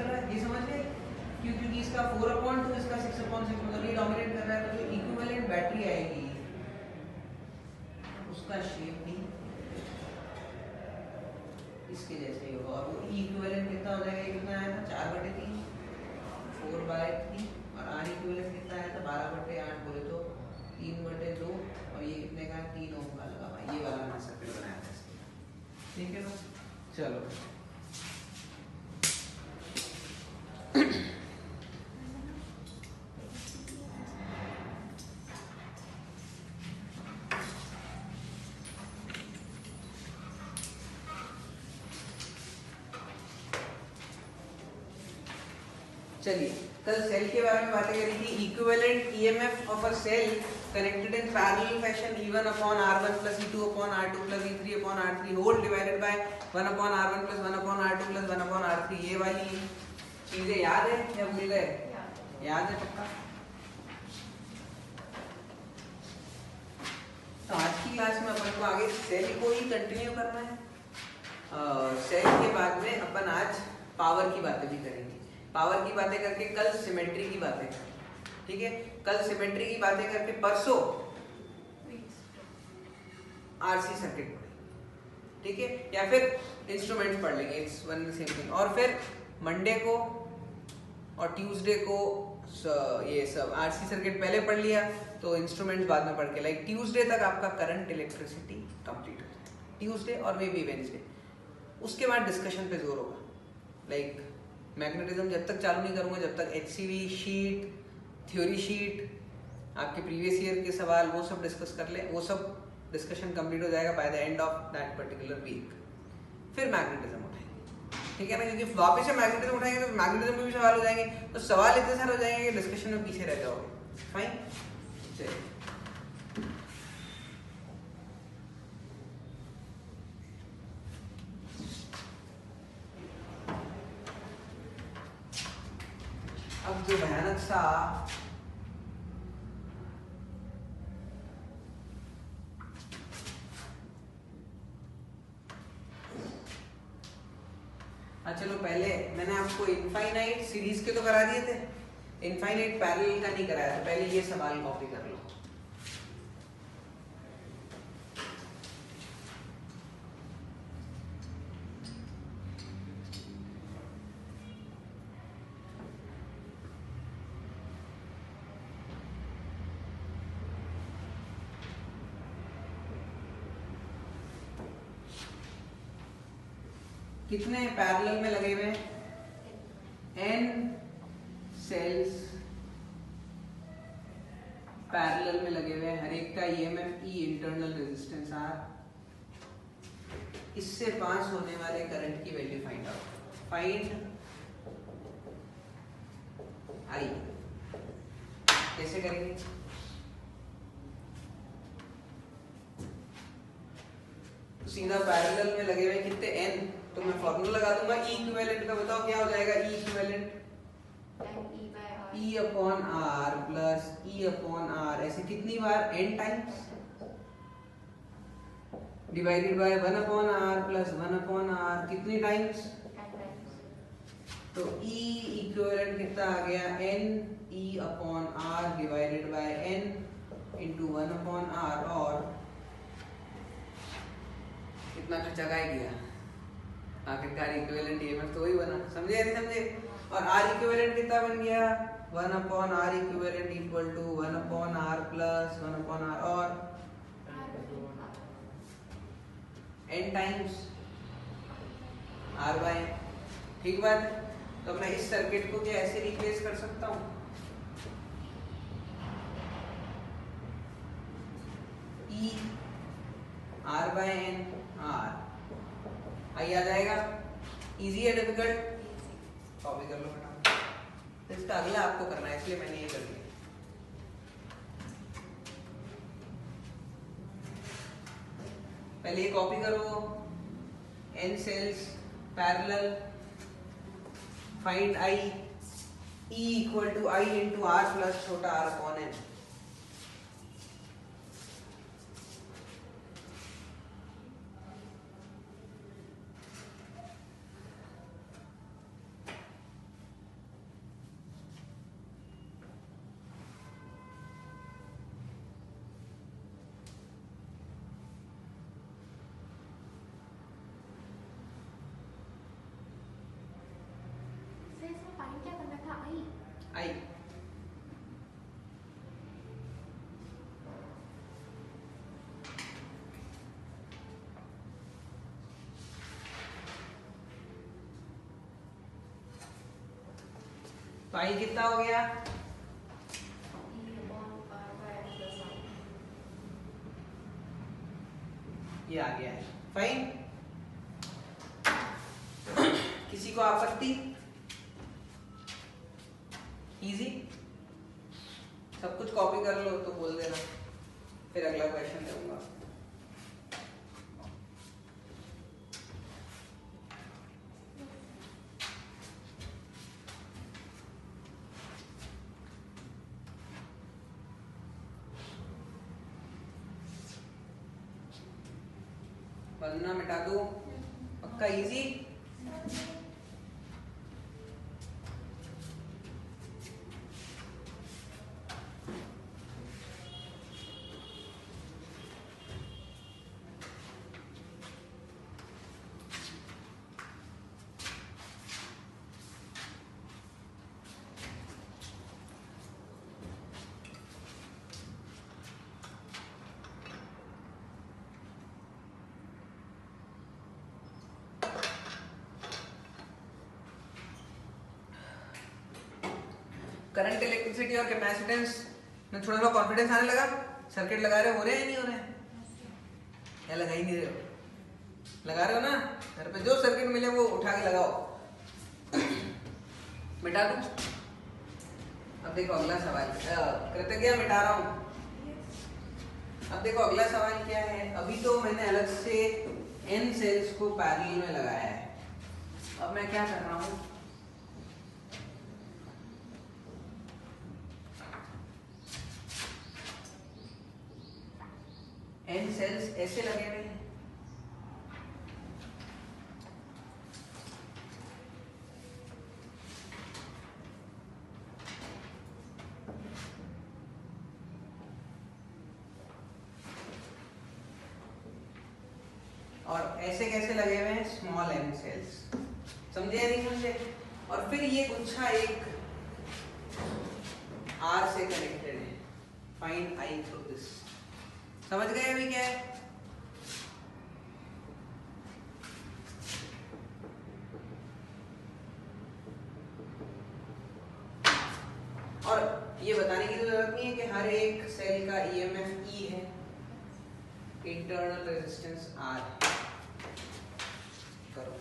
रहा है, ये समझ गए क्योंकि इसका 4/2 इसका 6/6 मतलब ये डोमिनेट कर रहा है, तो जो इक्विवेलेंट बैटरी आएगी उसका शेप भी इसके जैसे ही होगा। और वो इक्विवेलेंट कितना हो जाएगा, कितना आया था 4/3 4/3 और आर इक्विवेलेंट कितना आया था 12/8 बोले तो 3/2 और ये कितने का 3 ओम का लगा हुआ, ये वाला मैंने सर्किट बनाया था इसके। ठीक है ना, चलो चलिए कल सेल के बारे में बातें करी थी। Equivalent EMF of a cell connected in parallel fashion E1/R1 + E2/R2 + E3/R3 whole divided by 1/R1 + 1/R2 + 1/R3। ये वाली चीजें याद है या भूल गए? याद है पक्का? तो आज की क्लास में अपन को आगे सेल को ही कंटिन्यू करना है। सेल के बाद में अपन आज पावर की बातें भी करेंगे। पावर की बातें करके कल सिमेट्री की बातें करेंगे। ठीक है, कल सिमेट्री की बातें करके परसों आरसी सर्किट पढ़ेंगे। ठीक है, या फिर इंस्ट्रूमेंट्स पढ़ लेंगे, इट्स वन सेम थिंग। और फिर मंडे को और ट्यूसडे को ये सब आरसी सर्किट पहले पढ़ लिया तो इंस्ट्रूमेंट्स बाद में पढ़ के, लाइक ट्यूसडे तक आपका करंट इलेक्ट्रिसिटी कंप्लीट हो जाए, ट्यूसडे और मे बी वेडनेसडे। उसके बाद डिस्कशन पे जोर होगा, लाइक मैग्नेटिज्म जब तक चालू नहीं करूंगा जब तक एचसीवी शीट, थ्योरी शीट, आपके प्रीवियस ईयर के सवाल वो सब डिस्कस कर ले, वो सब डिस्कशन कंप्लीट हो जाएगा by the end of that particular week. फिर मैग्नेटिज्म उठाएंगे, ठीक है ना, क्योंकि वापस से मैग्नेटिज्म उठाएंगे तो मैग्नेटिज्म में भी सवाल हो जाएंगे, तो सवाल इतने सारे हो जाएंगे कि डिस्कशन में पीछे रह जाओगे। फाइन, चलिए अब जो भयानक सा चलो पहले मैंने आपको इनफाइनाइट सीरीज के तो करा दिए थे, इनफाइनाइट पैरेलल का नहीं कराया था। पहले ये सवाल कॉपी कर लो। कितने पैरेलल में लगे हुए हैं? n सेल्स पैरेलल में लगे हुए हैं, हर एक का ईएमएफ ई इंटरनल रेजिस्टेंस आर। इससे पास होने वाले करंट की value find out. Find I कैसे करेंगे? तो सीधा पैरेलल में लगे हुए कितने n, तो मैं फॉर्मूला लगा दूंगा E इक्विवेलेंट का। बताओ क्या हो जाएगा E equivalent? E/R plus E/R। ऐसे कितनी बार? n times divided by 1/R plus 1/R कितनी टाइम्स? तो E इक्विवेलेंट कितना आ गया? n E/R divided by n into 1/R। और कितना खर्चा गया? आखिरकार इक्विवेलेंट ईएमएफ तो वही बना, समझे नहीं समझे? और R इक्विवेलेंट कितना बन गया? 1/R equivalent equal to 1/R plus 1/R और n टाइम्स R/n। ठीक बात है। तो मैं इस सर्किट को क्या ऐसे रिप्लेस कर सकता हूँ? E R/n R आई आ जाएगा। इजी है डिफिकल्ट? कॉपी कर लो बेटा, तो इसका अगला आपको करना है इसलिए मैंने ये कर दिया। पहले ये कॉपी करो, n cells parallel, find i, E equal to i into R plus छोटा r अपॉन n। आई। तो आई कितना हो गया? ये आ गया है। फाइन। किसी को आपत्ति? इजी। सब कुछ कॉपी कर लो तो बोल देना, फिर अगला क्वेश्चन दूंगा। वरना मिटा दो, पक्का इजी। करंट, इलेक्ट्रिसिटी और कैपेसिटेंस में थोड़ा सा कॉन्फिडेंस आने लगा। सर्किट लगा रहे हो रहे हैं नहीं हो रहे हैं? या लगा ही नहीं रहे हो? लगा रहे हो ना? घर पे जो सर्किट मिले वो उठा के लगाओ। मिटा दूं? अब देखो अगला सवाल, कृतज्ञ मिटा रहा हूं। अब देखो अगला सवाल क्या है। अभी तो मैंने अलग से n सेल्स को पैरेलल में लगाया है। अब मैं क्या कर रहा हूं, n सेल्स ऐसे लगे हुए हैं, और ऐसे कैसे लगे हुए हैं, स्मॉल n सेल्स। समझे या नहीं समझे? और फिर ये गुच्छा एक R से कनेक्टेड है। Find I through this. समझ गए अभी क्या है? और ये बताने की जरूरत नहीं है कि हर एक सेल का EMF E है, इंटरनल रेजिस्टेंस R है। करो।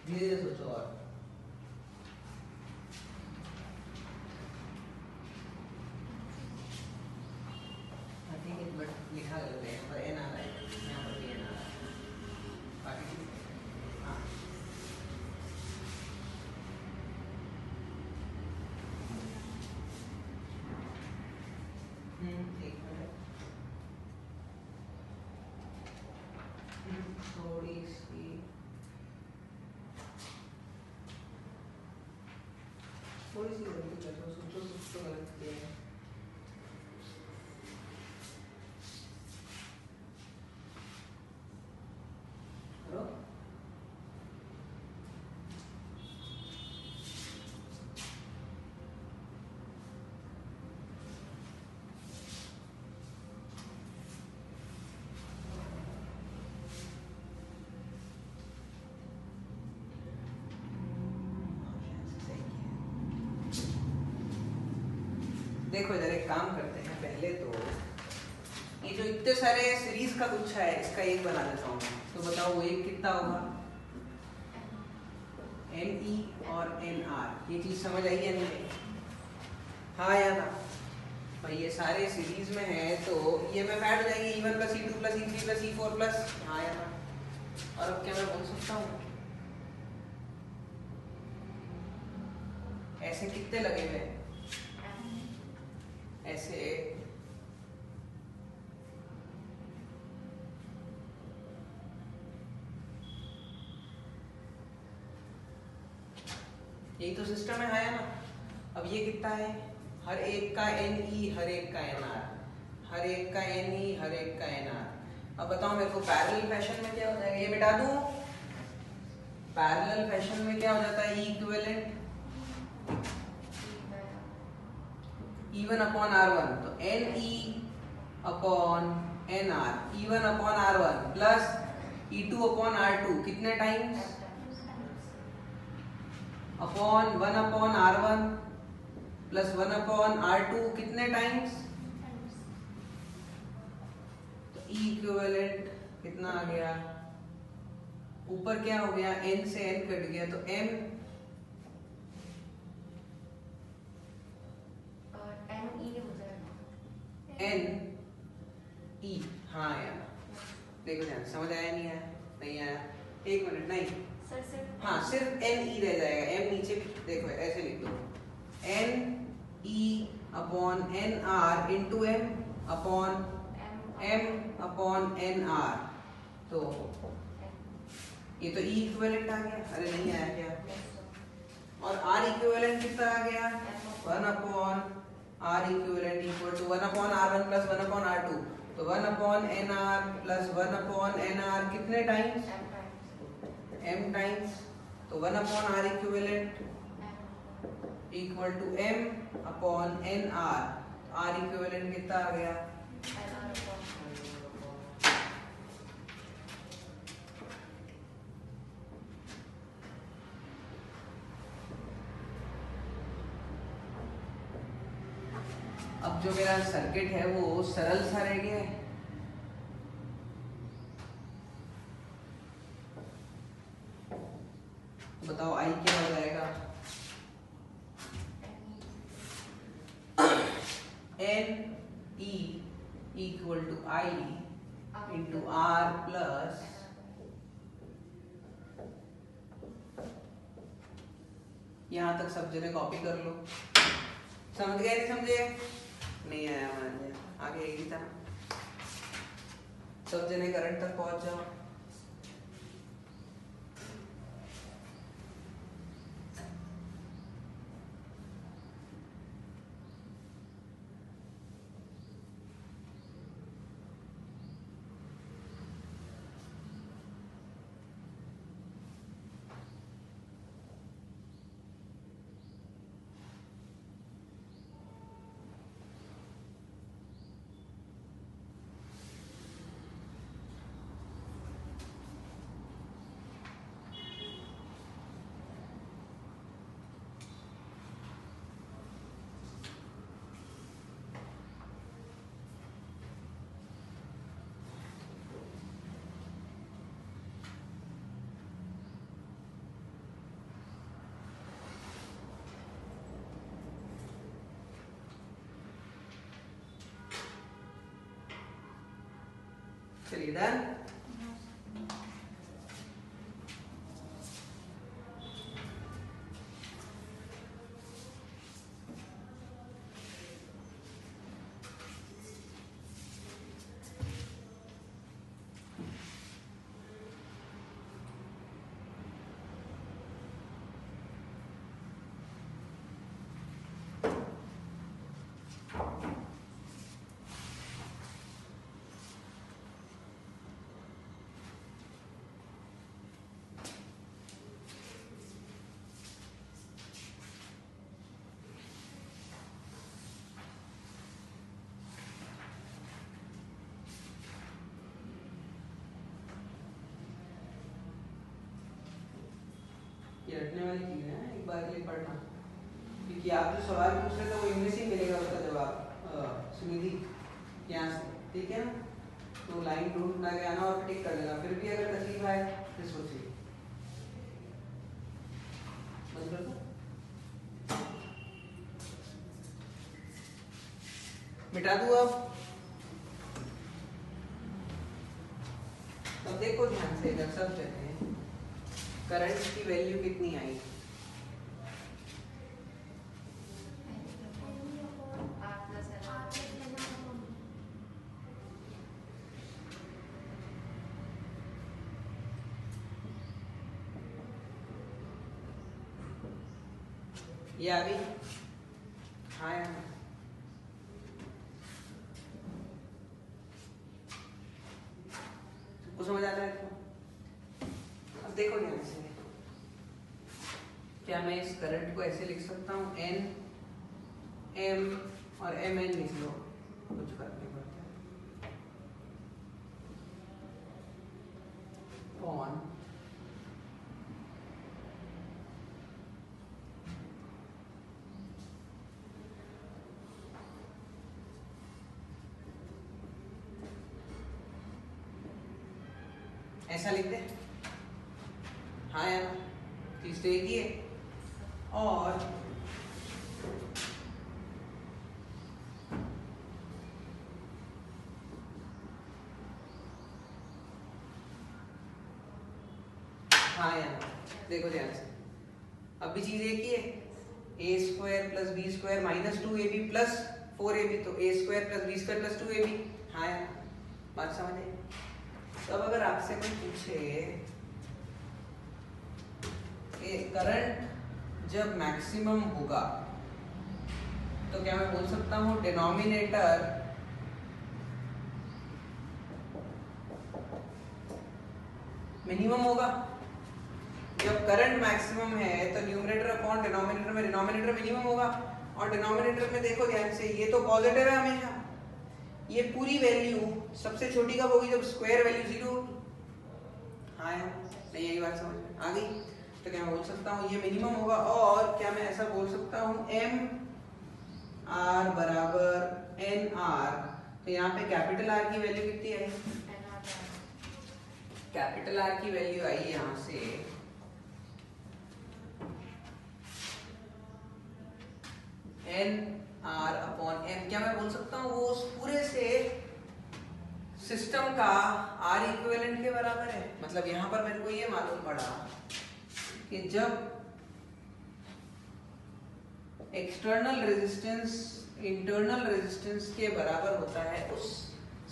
धीरे धीरे सोचो। और ठीक है, बट लिखा गलत है, यहाँ पर n आ रहा है, यहाँ पर भी n आ रहा है। बाकी हाँ, एक मिनट, थोड़ी सी गलती कर रहा हूँ। सोचो कुछ तो गलत किया है। देखो इधर एक काम करते हैं, पहले तो ये जो इतने सारे सीरीज का गुच्छा है इसका एक बना देता हूँ। तो बताओ वो एक कितना होगा? NE और NR। ये चीज समझ आई है नहीं? हाँ या ना? भाई ये सारे सीरीज में है तो ये में ऐड हो जाएंगे E1 plus E2 plus E3 plus E4 plus, हाँ या ना? और अब क्या मैं बोल सकता हूँ ऐसे कितने लगे हुए हैं? ऐसे यही तो सिस्टम है, हाँ या ना? अब ये कितना है? हर एक का NE, हर एक का NR, हर एक का NE, हर एक का NR। अब बताओ मेरे को पैरेलल फैशन में क्या हो जाएगा? ये मिटा दूं? पैरेलल फैशन में क्या हो जाता है? E equivalent E1 upon R1, तो NE upon NR, E1 upon R1 plus E2 upon R2 कितने times? Upon 1 upon R1 plus 1 upon R2 कितने टाइम्स? तो E इक्विवेलेंट कितना आ गया? ऊपर क्या हो गया? N से N कट गया तो M N E। हाँ यार देखो ध्यान, समझ आया नहीं आया? नहीं आया? एक मिनट, नहीं हाँ सिर्फ NE रह जाएगा, M नीचे देखो ऐसे लिख दो, NE upon NR into M upon M upon NR। तो ये तो E इक्विवेलेंट आ गया, अरे नहीं आया क्या? और R इक्विवेलेंट कितना आ गया? 1 upon R equivalent equal to 1 upon R1 plus 1 upon R2, तो 1 upon NR plus 1 upon NR कितने टाइम्स? M times. तो 1 upon R equivalent equal to M upon NR। R equivalent कितना आ गया? अब जो मेरा सर्किट है वो सरल सा रह गया है। बताओ I क्या हो जाएगा? NE equal to I into R plus यहाँ तक सब जने कॉपी कर लो। समझ गए नहीं समझे? नहीं आया मुझे, आगे यही था, सब जने करंट तक पहुंच जाओ। चलिए डन। ये रटने वाली चीज है, एक बार के लिए पढ़ना, ठीक क्योंकि आप जो सवाल पूछ रहे थे वो इंग्लिश ही मिलेगा उसका जवाब सुनिधि यहाँ से, ठीक है ना। तो लाइन ढूंढना के आना और टिक कर देना, फिर भी अगर तकलीफ आए फिर सोचिए। मिटा दूँ अब देखो ध्यान से इधर सब जगह करंट की वैल्यू कितनी आई। ये आ गई, हाँ यार सबको समझ आ रहा है तो? अब देखो ध्यान से, क्या मैं इस करंट को ऐसे लिख सकता हूँ एन एम और एम एन लिख लो, कुछ फर्क नहीं पड़ता। कौन ऐसा लिख दे, हाँ यार चीज तो एक ही है। और हाँ यार देखो ध्यान से, अब भी चीज एक ही है, a square plus b square minus 2ab plus 4ab, तो a square plus b square plus 2ab। हाँ यार बात समझ आई। तो अब अगर आपसे कोई पूछे कि करंट जब मैक्सिमम होगा तो क्या मैं बोल सकता हूं डिनोमिनेटर मिनिमम होगा। जब करंट मैक्सिमम है तो न्यूमरेटर अपॉन डिनोमिनेटर में डिनोमिनेटर मिनिमम होगा। और डिनोमिनेटर में देखो ध्यान से, ये तो पॉजिटिव है हमेशा, ये पूरी वैल्यू सबसे छोटी कब होगी, जब स्क्वायर वैल्यू 0 होगी। हाँ यार नहीं यही बात समझ में आ गई। तो क्या मैं बोल सकता हूँ ये मिनिमम होगा। और क्या मैं ऐसा बोल सकता हूँ एम आर बराबर एन आर, तो यहाँ पे कैपिटल आर की वैल्यू कितनी आई, कैपिटल आर की वैल्यू आई यहाँ से एन आर अपॉन एम। क्या मैं बोल सकता हूँ वो उस पूरे से सिस्टम का आर इक्विवेलेंट के बराबर है। मतलब यहाँ पर मेरे को ये मालूम पड़ा कि जब एक्सटर्नल रेजिस्टेंस इंटरनल रेजिस्टेंस के बराबर होता है उस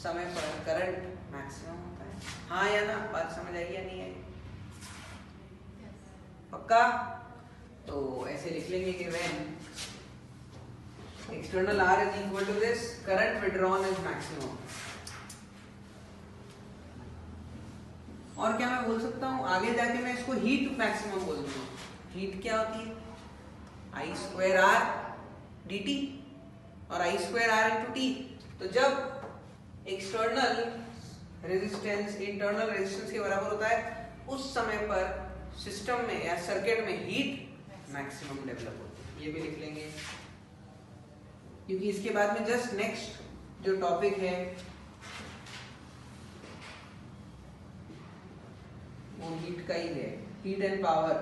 समय पर करंट मैक्सिमम होता है। हाँ या ना, बात समझ आई या नहीं आई? पक्का? तो ऐसे लिख लेंगे कि when external R is equal to this, current withdrawn is maximum। और क्या मैं बोल सकता हूँ आगे जाके मैं इसको हीट मैक्सिमम बोल दूंगा। हीट क्या होती है, आई स्क्वायर आर डी टी और आई स्क्वायर आर इंटू टी। तो जब एक्सटर्नल रेजिस्टेंस इंटरनल रेजिस्टेंस के बराबर होता है उस समय पर सिस्टम में या सर्किट में हीट मैक्सिमम डेवलप होती है। ये भी लिख लेंगे क्योंकि इसके बाद में जस्ट नेक्स्ट जो टॉपिक है वो हीट का ही है, हीट एंड पावर।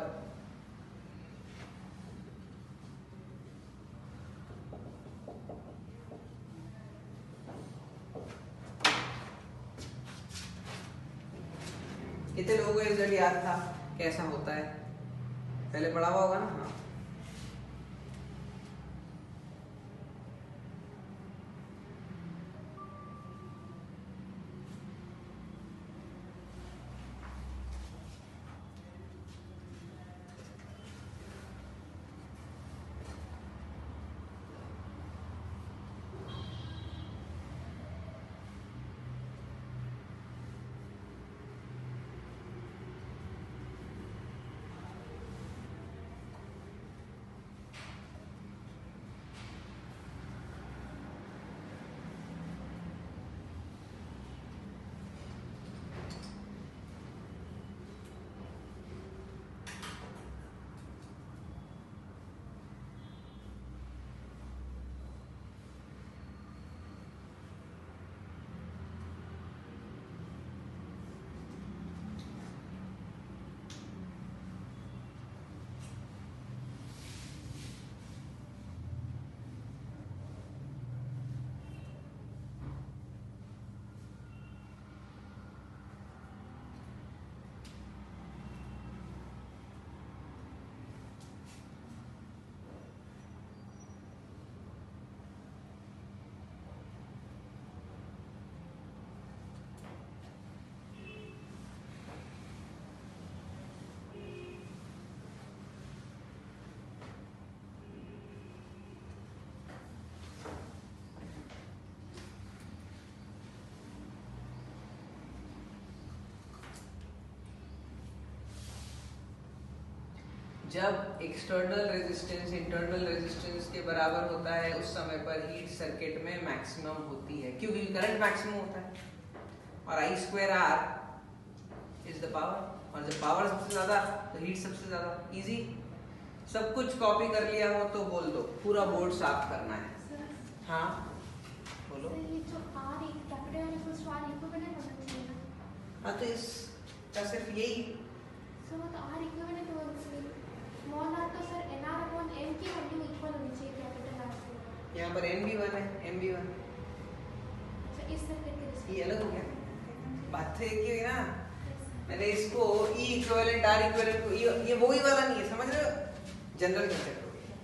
कितने लोगों को रिजल्ट याद था कैसा होता है, पहले पढ़ा हुआ होगा ना? हाँ जब एक्सटर्नल रेजिस्टेंस इंटरनल रेजिस्टेंस के बराबर होता है उस समय पर हीट सर्किट में मैक्सिमम होती है, क्योंकि करंट मैक्सिमम होता है और I square R is the power, और जब पावर सबसे ज्यादा तो हीट सबसे ज्यादा। इजी, सब कुछ कॉपी कर लिया हो तो बोल दो, पूरा बोर्ड साफ करना है। हाँ बोलो। हाँ तो इसका सिर्फ यही यहाँ पर n भी 1 है, m भी 1। ये अलग हो गया, बात तो एक ही हुई ना। मैंने इसको E इक्विवेलेंट R इक्विवेलेंट को ये वही वाला नहीं है, समझ रहे हो? जनरल कंसेप्ट हो गया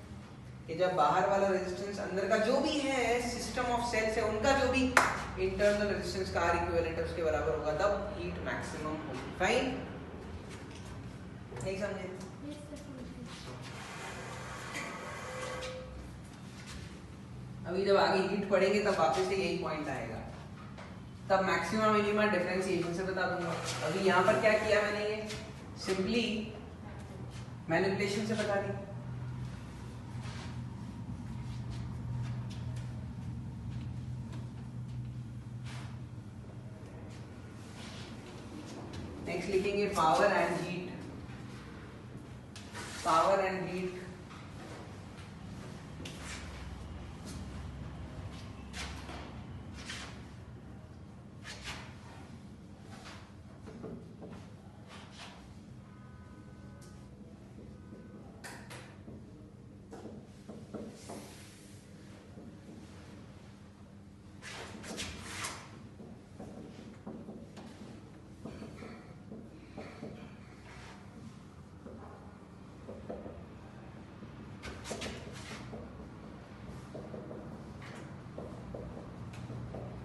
कि जब बाहर वाला रेजिस्टेंस अंदर का जो भी है सिस्टम ऑफ सेल्स है उनका जो भी इंटरनल रेजिस्टेंस का R इक्विवेलेंट है उसके बराबर होगा, तब हीट मैक्सिमम होगी। फाइन, नहीं समझे? अभी जब आगे हीट पढ़ेंगे तब वापस से यही पॉइंट आएगा, तब मैक्सिमम मिनिमम डिफरेंशिएशन से बता दूंगा। अभी यहाँ पर क्या किया मैंने, ये सिंपली मैनिपुलेशन से बता दी। नेक्स्ट लिखेंगे power and heat. Power and heat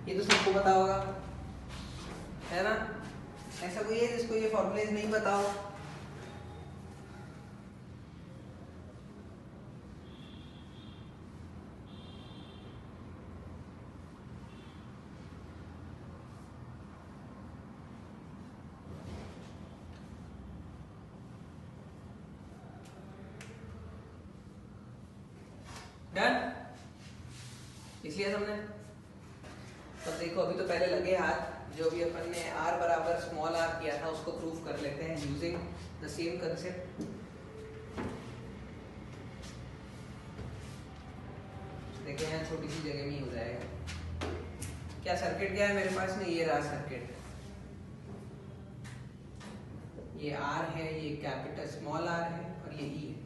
ये तो सबको पता होगा, है ना? ऐसा कोई है जिसको ये फॉर्मूलेज नहीं पता हो? डन? इसलिए हमने तो देखो अभी तो पहले लगे हाथ, जो भी अपन ने r बराबर स्मॉल r किया था उसको प्रूव कर लेते हैं यूजिंग द सेम कंसेप्ट। देखते हैं छोटी सी जगह में ही हो जाएगा। क्या सर्किट क्या है मेरे पास में, ये रहा सर्किट, ये r है, ये कैपिटल स्मॉल r है और ये e है।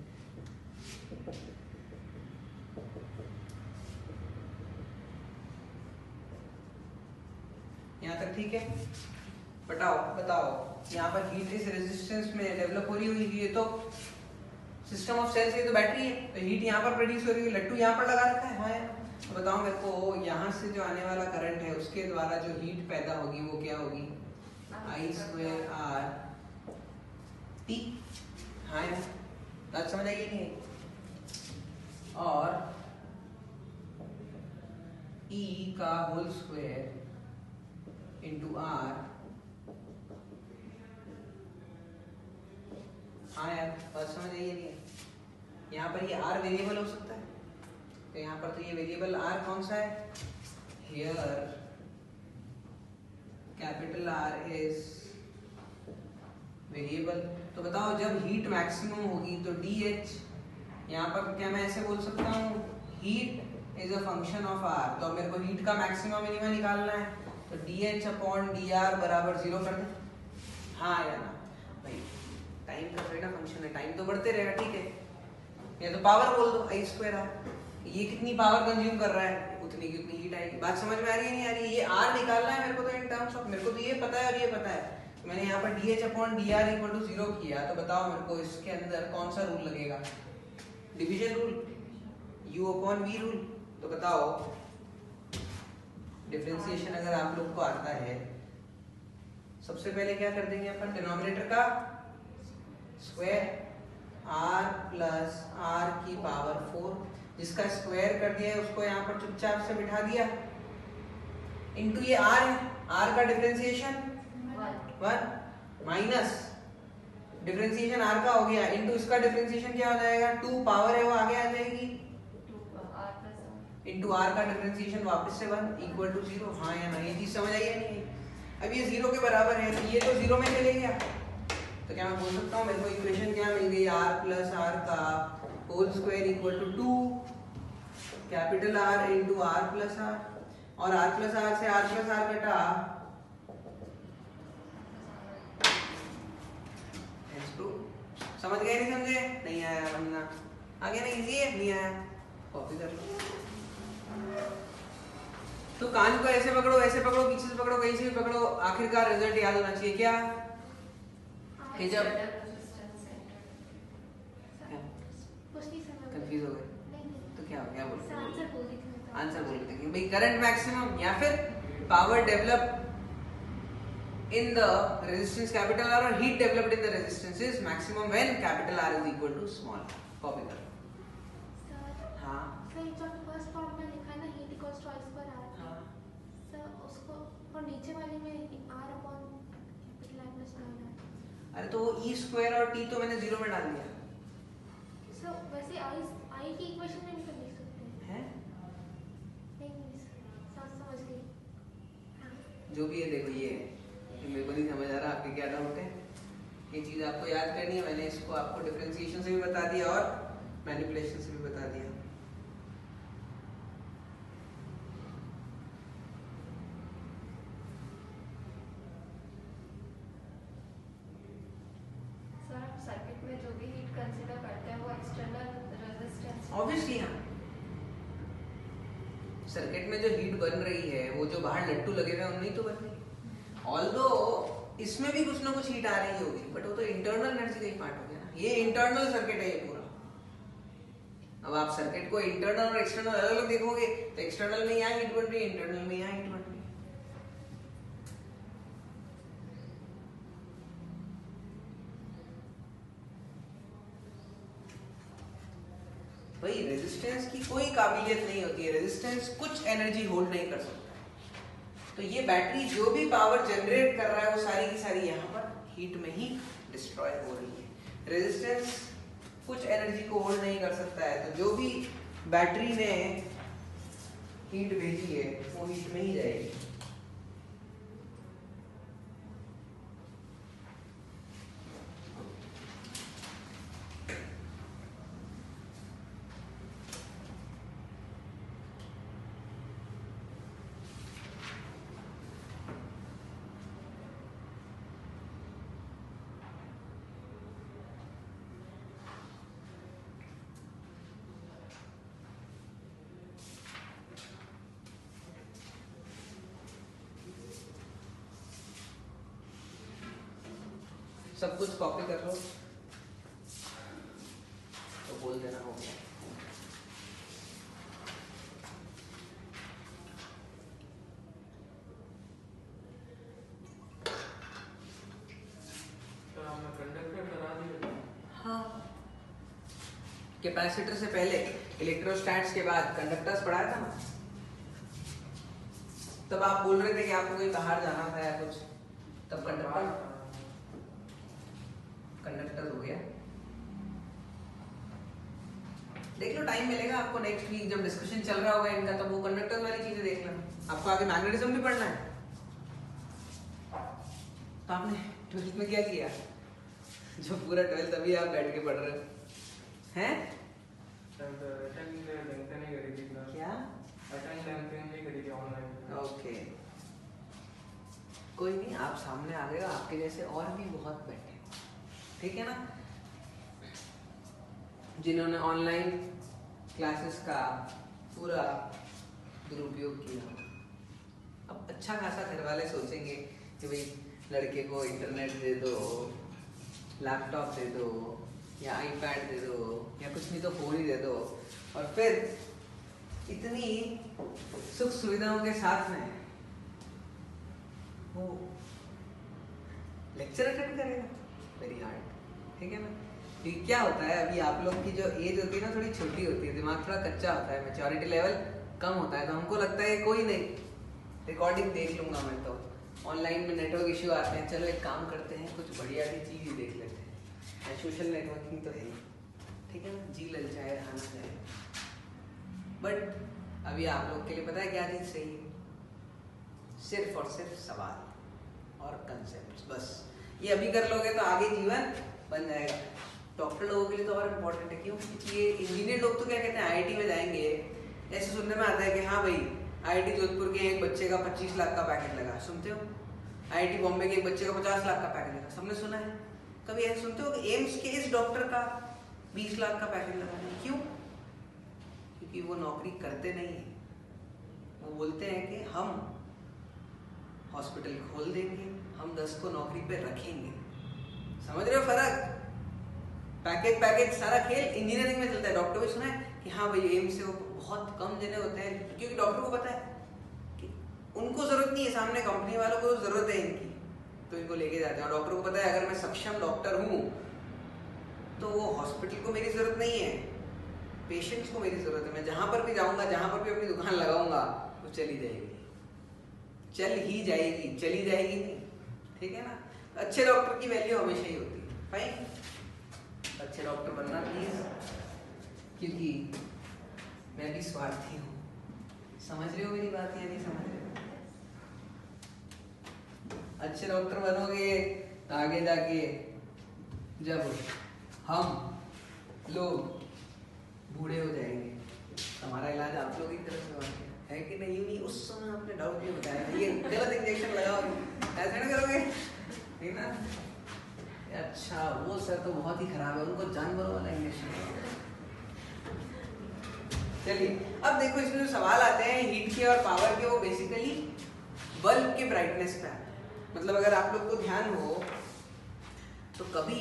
यहाँ तक ठीक है? बताओ यहाँ पर हीट इस रेजिस्टेंस में डेवलप हो रही हुई, ये तो सिस्टम ऑफ सेल्स, ये तो बैटरी है, तो हीट यहाँ पर प्रोड्यूस हो रही है, लट्टू यहाँ पर लगा रखा है। हाँ, तो बताओ मेरे को यहाँ से जो आने वाला करंट है उसके द्वारा जो हीट पैदा होगी वो क्या होगी, I स्क्वायर R T। हाँ बात समझ आई नहीं? और E का होल स्क्वायर इंटू R। हाँ यार बात समझ आई नहीं है? यहाँ पर ये R वेरिएबल हो सकता है, तो यहाँ पर तो ये वेरिएबल R कौन सा है, here capital R is variable. तो बताओ जब हीट मैक्सिमम होगी तो DH, यहाँ पर क्या मैं ऐसे बोल सकता हूँ, heat is a function of R, तो मेरे को हीट का मैक्सिमम मिनिमम निकालना है, तो DH अपॉन DR बराबर 0 कर दे। हाँ या ना भाई, टाइम का थोड़ा ना फंक्शन है, टाइम तो बढ़ते रहेगा, ठीक है? या तो पावर बोल दो I स्क्वायर R, ये कितनी पावर कंज्यूम कर रहा है उतनी की उतनी हीट आएगी। बात समझ में आ रही है नहीं आ रही है? ये R निकालना है मेरे को, तो इन टर्म्स ऑफ मेरे को तो ये पता है और ये पता है, तो मैंने यहाँ पर DH upon DR equal to 0 किया, तो बताओ मेरे को इसके अंदर कौन सा रूल लगेगा, division rule, U upon V rule. तो बताओ डिफरेंशिएशन अगर आप लोग को आता है, सबसे पहले क्या कर देंगे अपन, डिनोमिनेटर का स्क्वायर r प्लस r की पावर 4, जिसका स्क्वायर कर दिया है उसको यहाँ पर चुपचाप से बिठा दिया, इनटू ये r है, r का डिफरेंशिएशन 1 माइनस डिफरेंशिएशन r का हो गया इनटू इसका डिफरेंशिएशन क्या हो जाएगा, 2 पावर है वो आगे आ जाएगी, इनटू r का डिफरेंशिएशन वापस से 1 इक्वल टू 0। हाँ या ना, ये चीज समझ आई है नहीं? अब ये 0 के बराबर है तो ये तो 0 में चले गया, तो क्या मैं बोल सकता हूँ मेरे को इक्वेशन क्या मिल गई, r प्लस r का whole square equal to 2 capital R into r plus r, और r प्लस r से r प्लस r घटा समझ गए नहीं समझे? नहीं आया वरना आगे ना, इजी है, नहीं आया कॉपी कर लो। तो कान को ऐसे पकड़ो, ऐसे पकड़ो, पीछे से पकड़ो, कहीं से भी पकड़ो, आखिरकार रिजल्ट याद होना चाहिए क्या कि जब कंफ्यूज हो गए तो क्या हो गया, बोलो आंसर बोल रहे थे कि भाई करंट मैक्सिमम या फिर power develop in the resistance capital R or heat developed in the resistance is maximum when capital R is equal to small r. Copy कर लो। हाँ सर जो फर्स्ट फॉर्म में लिखा है ना heat equals to I square R, हाँ sir उसको और नीचे वाले में R upon capital R plus small r। अरे तो वो e स्क्वायर और t तो मैंने 0 में डाल दिया। सर वैसे I की इक्वेशन में भी तो लिख सकते हैं। नहीं समझ गई। हाँ जो भी है देखो ये मेरे को नहीं समझ आ रहा आपके क्या डाउट है, ये चीज आपको याद करनी है। मैंने इसको आपको डिफरेंशिएशन से भी बता दिया और मैनिपुलेशन से भी बता दिया। सर सर्किट में जो भी हीट कंसीडर करते हैं वो एक्सटर्नल रेजिस्टेंस ऑब्वियसली हाँ, सर्किट में जो हीट बन रही है वो जो बाहर लट्टू लगे हुए हैं उनमें ही तो बन रही है। ऑल्दो इसमें भी कुछ ना कुछ हीट आ रही होगी बट वो तो इंटरनल एनर्जी का ही पार्ट हो गया ना, ये इंटरनल सर्किट है ये पूरा। अब आप सर्किट को इंटरनल और एक्सटर्नल अलग अलग देखोगे तो एक्सटर्नल में यहाँ हीट बन रही है, इंटरनल में यहाँ हीट बन रही है। भाई रेजिस्टेंस की कोई काबिलियत नहीं होती है, रेजिस्टेंस कुछ एनर्जी होल्ड नहीं कर सकता। तो ये बैटरी जो भी पावर जनरेट कर रहा है वो सारी की सारी यहाँ पर हीट में ही डिस्ट्रॉय हो रही है। रेजिस्टेंस कुछ एनर्जी को होल्ड नहीं कर सकता है, तो जो भी बैटरी ने हीट भेजी है वो हीट में ही जाएगी। सब कुछ कॉपी कर लो तो बोल देना हो गया। हाँ कैपेसिटर से पहले इलेक्ट्रोस्टैट्स के बाद कंडक्टर्स पढ़ाया था ना, तब आप बोल रहे थे कि आपको कहीं बाहर जाना था या कुछ, तब कंडक्टर हो गया। देख लो टाइम मिलेगा आपको नेक्स्ट वीक जब डिस्कशन चल रहा होगा इनका, तब वो कंडक्टर वाली चीजें देख लेना। आपको आगे मैग्नेटिज्म भी पढ़ना है। तो आपने 12th में क्या किया जो पूरा 12th अभी आप बैठ के पढ़ रहे हैं? क्या ओके कोई नहीं, आप सामने आ गए, आपके जैसे और भी बहुत बैठे, ठीक है ना, जिन्होंने ऑनलाइन क्लासेस का पूरा दुरुपयोग किया। अब अच्छा खासा घर वाले सोचेंगे कि भाई लड़के को इंटरनेट दे दो, लैपटॉप दे दो या आईपैड दे दो या कुछ नहीं तो फोन ही दे दो, और फिर इतनी सुख सुविधाओं के साथ में वो लेक्चर अटेंड करेगा, वेरी हार्ड, ठीक है ना। क्योंकि क्या होता है अभी आप लोग की जो एज होती है ना थोड़ी छोटी होती है, दिमाग थोड़ा कच्चा होता है, मैच्योरिटी लेवल कम होता है, तो हमको लगता है कोई नहीं रिकॉर्डिंग देख लूंगा मैं, तो ऑनलाइन में नेटवर्क इश्यू आते हैं, चलो एक काम करते हैं कुछ बढ़िया सी चीज ही देख लेते हैं। सोशल नेटवर्किंग तो है ही, ठीक है ना, जी ललचाए खाना चाहे। बट अभी आप लोग के लिए पता है क्या चीज़ सही है? सिर्फ और सिर्फ सवाल और कंसेप्ट, बस ये अभी कर लोगे तो आगे जीवन बन जाएगा। डॉक्टर लोगों के लिए तो और इम्पोर्टेंट है, क्यों? क्योंकि ये इंजीनियर लोग तो क्या कहते हैं, आईआईटी में जाएंगे, ऐसे सुनने में आता है कि हाँ भाई आईआईटी जोधपुर के एक बच्चे का 25 लाख का पैकेट लगा, सुनते हो? आईआईटी बॉम्बे के एक बच्चे का 50 लाख का पैकेट लगा, सबने सुना है। कभी ऐसे सुनते हो कि एम्स के इस डॉक्टर का 20 लाख का पैकेट लगा? क्यों? क्योंकि वो नौकरी करते नहीं है, वो बोलते हैं कि हम हॉस्पिटल खोल देंगे, हम 10 को नौकरी पे रखेंगे। समझ रहे हो फर्क? पैकेज सारा खेल इंजीनियरिंग में चलता है। डॉक्टर भी सुना है कि हाँ भाई एम्स से वो बहुत कम जने होते हैं, क्योंकि डॉक्टर को पता है कि उनको जरूरत नहीं है, सामने कंपनी वालों को जरूरत है इनकी, तो इनको लेके जाते हैं। और डॉक्टर को पता है अगर मैं सक्षम डॉक्टर हूँ तो वो हॉस्पिटल को मेरी जरूरत नहीं है, पेशेंट्स को मेरी जरूरत है। मैं जहां पर भी जाऊंगा, जहां पर भी अपनी दुकान लगाऊंगा, वो चली जाएगी, चल ही जाएगी, चली जाएगी नहीं, ठीक है ना। अच्छे डॉक्टर की वैल्यू हमेशा ही होती है। फाइन, अच्छे डॉक्टर बनना प्लीज, क्योंकि मैं भी स्वार्थी हूँ। समझ रहे हो मेरी बात या नहीं समझ रहे हो? अच्छे डॉक्टर बनोगे तो आगे जाके जब हम लोग बूढ़े हो जाएंगे, हमारा इलाज आप लोग की तरफ से है कि नहीं? यूं नहीं, उस समय आपने डाउट नहीं बताया, ये गलत इंजेक्शन लगाओ, ऐसे ना करोगे, ठीक ना? अच्छा वो सर तो बहुत ही खराब है, उनको जानवरों वाला इंजेक्शन। चलिए अब देखो इसमें जो सवाल आते हैं हीट के और पावर के, वो बेसिकली बल्ब के ब्राइटनेस पे आते हैं। मतलब अगर आप लोग को ध्यान हो तो कभी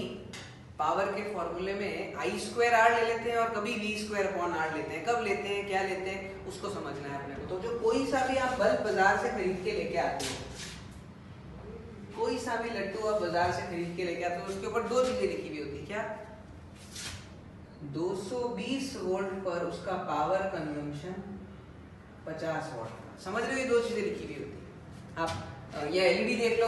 पावर के फॉर्मूले में I² R ले लेते हैं और कभी V²/R लेते हैं। कब लेते हैं, क्या लेते हैं, उसको समझना है अपने को। तो जो कोई सा भी आप बल्ब बाजार से खरीद के लेके आते हो, कोई सा भी लट्टू आप बाजार से खरीद के लेके आते हो, उसके ऊपर 2 चीजें लिखी हुई होती है। क्या? 220 वोल्ट पर उसका पावर कंजम्पशन 50 वाट का। समझ रहे हो? ये 2 चीजें लिखी हुई होती है। आप ये एलईडी देख लो,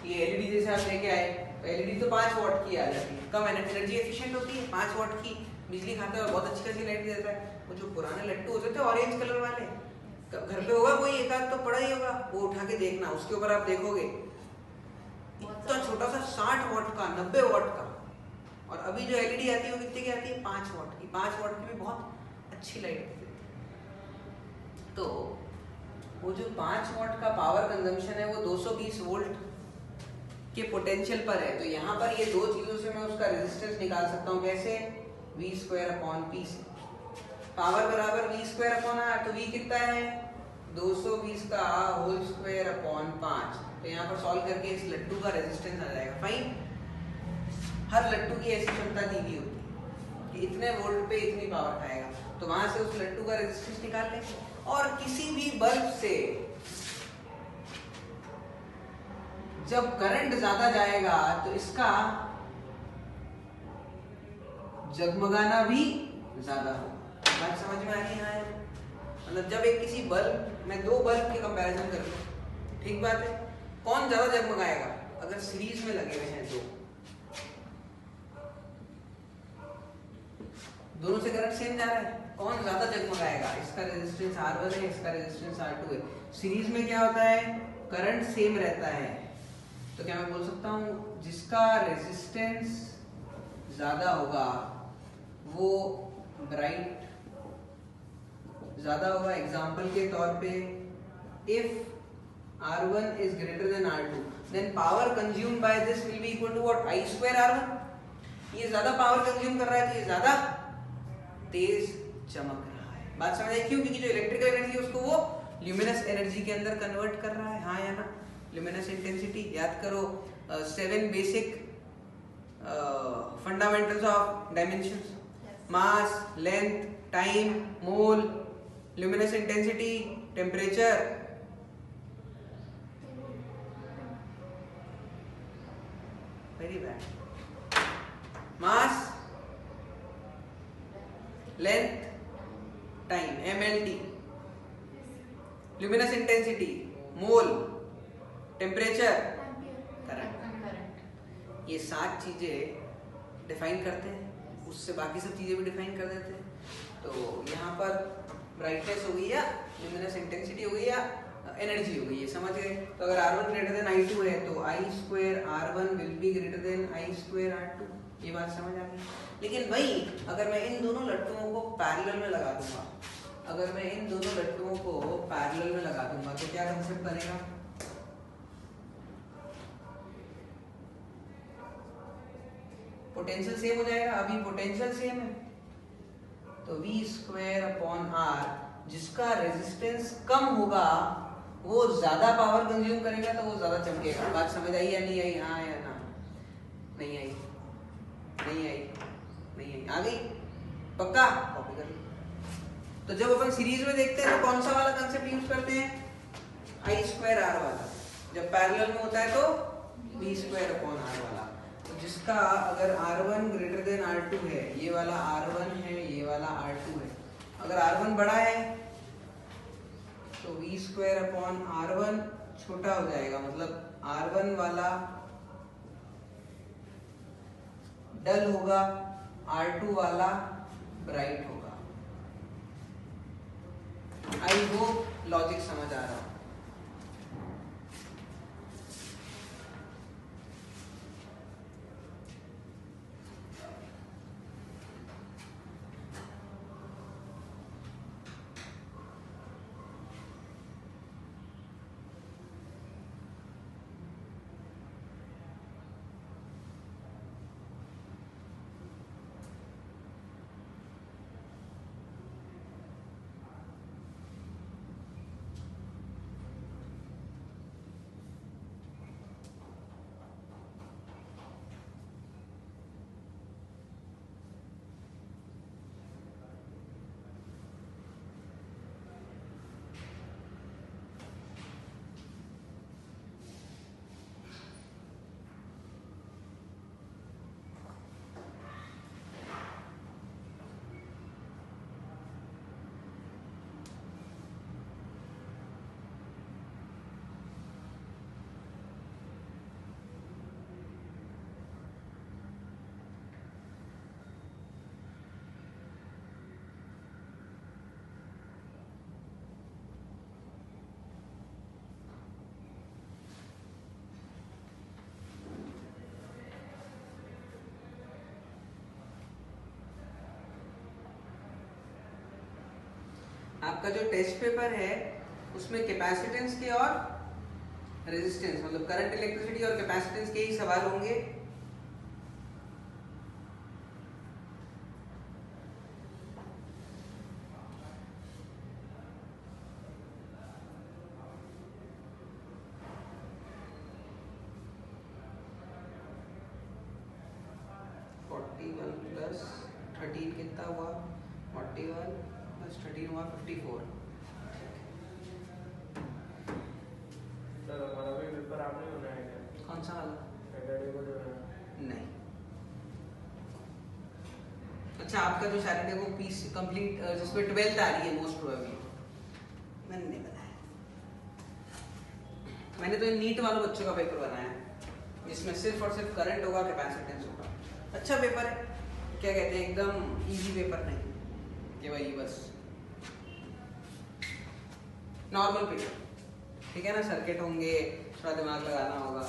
ये एलईडी जैसे आप लेके आए, एलईडी तो 5 वाट की आ जाती है, कम एनर्जी एफिशिएंट होती है, 5 वाट की बिजली खाता है और बहुत अच्छी खासी लाइट देता है। वो जो पुराने लट्टू होते थे ऑरेंज कलर वाले, घर पे होगा कोई एक आध तो पड़ा ही होगा, वो उठा के देखना, उसके ऊपर आप देखोगे इतना छोटा सा 60 वाट का, 90 वाट का। और अभी जो एलईडी आती है वो कितने की आती है? 5 वाट की। 5 वाट की भी बहुत अच्छी लाइट देती है। तो वो जो 5 वाट का पावर कंजम्पशन है वो 220 वोल्ट के पोटेंशियल पर है। तो यहाँ पर ये 2 चीजों से मैं उसका रेजिस्टेंस निकाल सकता हूँ। कैसे? V²/P से। पावर बराबर V²/R, तो V कितना है? 220 का होल स्क्वायर अपॉन 5। तो यहाँ पर सॉल्व करके इस लट्टू का रेजिस्टेंस आ जाएगा। फाइन। हर लट्टू की ऐसी क्षमता दी हुई होती है कि इतने वोल्ट पे इतनी पावर खाएगा, तो वहां से उस लट्टू का रेजिस्टेंस निकाल लें। और किसी भी बल्ब से जब करंट ज्यादा जाएगा तो इसका जगमगाना भी ज्यादा होगा। बात समझ में आ रही है? मतलब जब एक किसी बल्ब में 2 बल्ब के कंपैरिजन कर लो, ठीक बात है, कौन ज्यादा जगमगाएगा? अगर सीरीज में लगे हुए हैं दोनों से करंट सेम जा रहा है, कौन ज्यादा जगमगाएगा? इसका रेजिस्टेंस R1 है, इसका रेजिस्टेंस R2 है। सीरीज में क्या होता है? करंट सेम रहता है। तो क्या मैं बोल सकता हूं जिसका रेजिस्टेंस ज्यादा होगा वो ब्राइट ज्यादा होगा। एग्जांपल के तौर पे if R1 is greater than R2 then power consumed by this will be equal to what? I²R1। ये ज्यादा पावर कंज्यूम कर रहा है तो ये ज्यादा तेज चमक रहा है। बात समझ आई? क्यों? क्योंकि जो इलेक्ट्रिकल एनर्जी है उसको वो ल्यूमिनस एनर्जी के अंदर कन्वर्ट कर रहा है। हाँ या ना? ल्यूमिनस इंटेंसिटी याद करो, 7 basic fundamentals of dimensions, mass, length, time, mole, luminous intensity, temperature. Very bad. Mass, length, time, MLT, luminous intensity, mole, temperature, current. ये 7 चीजें डिफाइन करते हैं, उससे बाकी सब चीज़ें भी डिफाइन कर देते हैं। तो यहाँ पर ब्राइटनेस हो गई या ल्यूमिनस इंटेंसिटी हो गई या एनर्जी हो गई, ये समझ गए। तो अगर R1 ग्रेटर देन I2 है तो I square R1 will be greater than I square R2, ये बात समझ आ गई। लेकिन वही अगर मैं इन दोनों लट्टुओं को पैरेलल में लगा दूंगा, अगर मैं इन दोनों लट्टुओं को पैरेलल में लगा दूंगा तो क्या कंसेप्ट बनेगा? पोटेंशियल सेम हो जाएगा। अभी पोटेंशियल सेम है तो V स्क्वायर अपॉन R, जिसका रेजिस्टेंस कम होगा वो ज्यादा पावर कंज्यूम करेगा तो वो ज्यादा चमकेगा। बात समझ आई या नहीं आई? हाँ या ना? नहीं आई, नहीं आई, नहीं आई, आ गई? पक्का? कॉपी कर लो। तो जब अपन सीरीज में देखते हैं तो कौन सा वाला कंसेप्ट यूज करते हैं? I स्क्वायर R वाला। जब पैरेलल में होता है तो V स्क्वायर अपॉन R वाला। तो जिसका अगर R1 ग्रेटर देन R2 है, ये वाला R1 है, ये वाला R2 है, अगर R1 बड़ा है तो V स्क्वायर अपॉन R1 छोटा हो जाएगा, मतलब R1 वाला डल होगा, R2 वाला ब्राइट होगा। आई होप लॉजिक समझ आ रहा हो। आपका जो टेस्ट पेपर है उसमें कैपेसिटेंस के और रेजिस्टेंस, मतलब करंट, इलेक्ट्रिसिटी और कैपेसिटेंस के ही सवाल होंगे। प्लस 13 कितना हुआ? 41 प्लस 13 हुआ 54। सर हमारा भी पेपर आपने होना है क्या? कौन सा वाला? सैटरडे को जो है नहीं। अच्छा, आपका जो सैटरडे को पीस कंप्लीट जिसमें 12th आ रही है मोस्ट प्रोबेबली, मैंने नहीं बनाया। मैंने तो नीट वालों बच्चों का पेपर बनाया जिसमें सिर्फ और सिर्फ करंट होगा, कैपेसिटेंस होगा। अच्छा पेपर है, क्या कहते हैं, एकदम इजी पेपर नहीं कि भाई बस नॉर्मल पेपर, ठीक है ना। सर्किट होंगे, थोड़ा दिमाग लगाना होगा।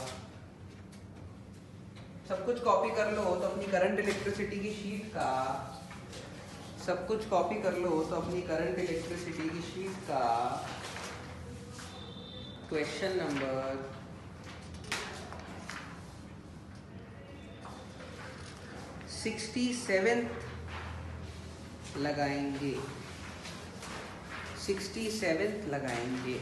सब कुछ कॉपी कर लो तो अपनी करंट इलेक्ट्रिसिटी की शीट का, सब कुछ कॉपी कर लो तो अपनी करंट इलेक्ट्रिसिटी की शीट का क्वेश्चन नंबर 67 लगाएंगे, 67 लगाएंगे।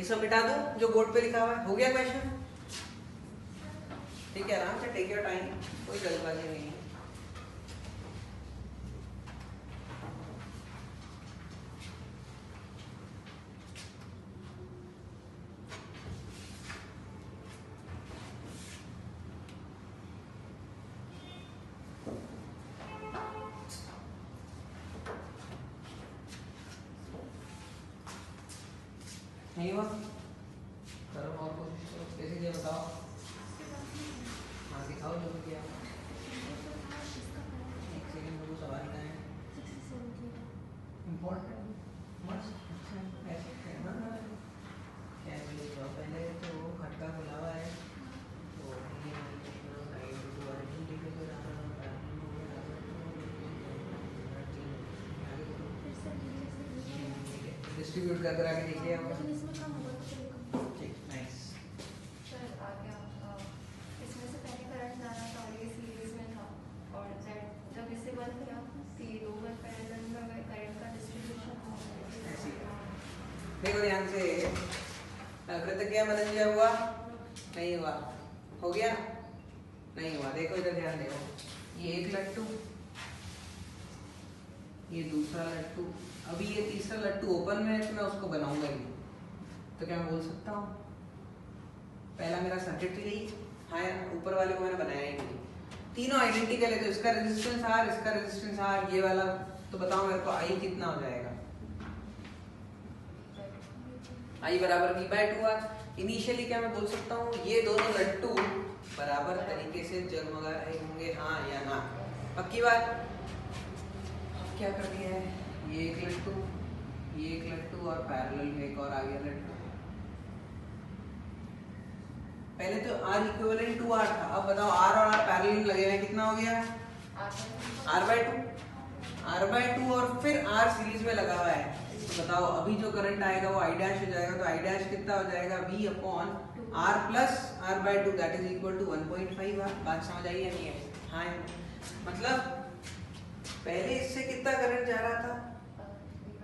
सब मिटा दूं जो बोर्ड पे लिखा हुआ है? हो गया क्वेश्चन? ठीक है, आराम से टेक योर टाइम, कोई जल्दबाजी नहीं है। नहीं हुआ? करो और कोशिश करो, कैसे किया बताओ? हाँ दिखाओ जो भी किया। एक सेकंड में वो सवाल का है इम्पोर्टेंट मस्त ऐसे कहना ना क्या बोले तो पहले तो खटका खुला हुआ है तो डिस्ट्रीब्यूट कर करा के देखिए आप। ठीक, नाइस। सर आ गया। इसमें से पहले करंट जाना था और ये सीरीज में था और जब इसे बंद किया तो ये दो बार पैरेलल में गए, करंट का डिस्ट्रीब्यूशन ऐसी देखो ध्यान से, कृतज्ञ मनंजय हुआ? नहीं हुआ। हो गया? नहीं हुआ। देखो इधर ध्यान देखो, ये एक लट्टू, ये दूसरा लट्टू, अभी ये तीसरा लट्टू ओपन में है तो मैं उसको बनाऊंगा ही, तो क्या मैं बोल सकता हूँ पहला मेरा सर्किट यही? हाँ यार, ऊपर वाले को मैंने बनाया ही नहीं। तीनों आइडेंटिकल है तो इसका रेजिस्टेंस आर, इसका रेजिस्टेंस आर, ये वाला, तो बताओ मेरे को आई कितना हो जाएगा? आई बराबर V/2 आर। इनिशियली क्या मैं बोल सकता हूँ ये दोनों लट्टू बराबर तरीके से जगमगा रहे होंगे, हाँ या ना? पक्की बात। क्या कर दिया है, ये एक लट्टू, ये एक लट्टू और पैरेलल में एक और आ गया लट्टू। पहले तो R इक्विवेलेंट टू R था, अब बताओ R और R पैरेलल लगे हुए कितना हो गया? R/2 और फिर R सीरीज में लगा हुआ है, तो बताओ अभी जो करंट आएगा वो I डैश हो जाएगा, तो I डैश कितना हो जाएगा? V/R plus R/2 that is equal to 1.5 R। बात समझ आई या नहीं है? हाँ, मतलब पहले इससे कितना करंट जा रहा था?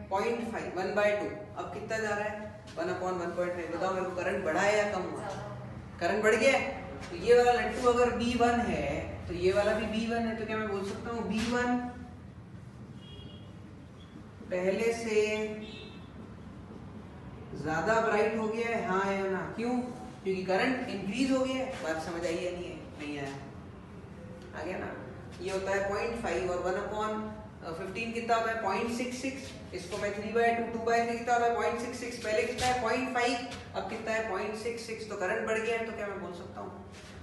0.5, 1/2। अब कितना जा रहा है? 1/1.5। बताओ मेरे को करंट बढ़ा है या कम हुआ? करंट बढ़ गया है। तो ये वाला लट्टू अगर B1 है तो ये वाला भी B1 है, तो क्या मैं बोल सकता हूँ B1 पहले से ज्यादा ब्राइट हो गया है, हाँ या ना? क्यों? क्योंकि करंट इंक्रीज हो गया है। बात समझ आई या नहीं है? नहीं आया? आ गया ना? ये होता है 0.5 और 1/15 कितना होता है? 0.66। इसको मैं 3/2, 2/3 कितना होता है? 0.66। पहले कितना है? 0.5, अब कितना है? 0.66। तो करंट बढ़ गया है, तो क्या मैं बोल सकता हूँ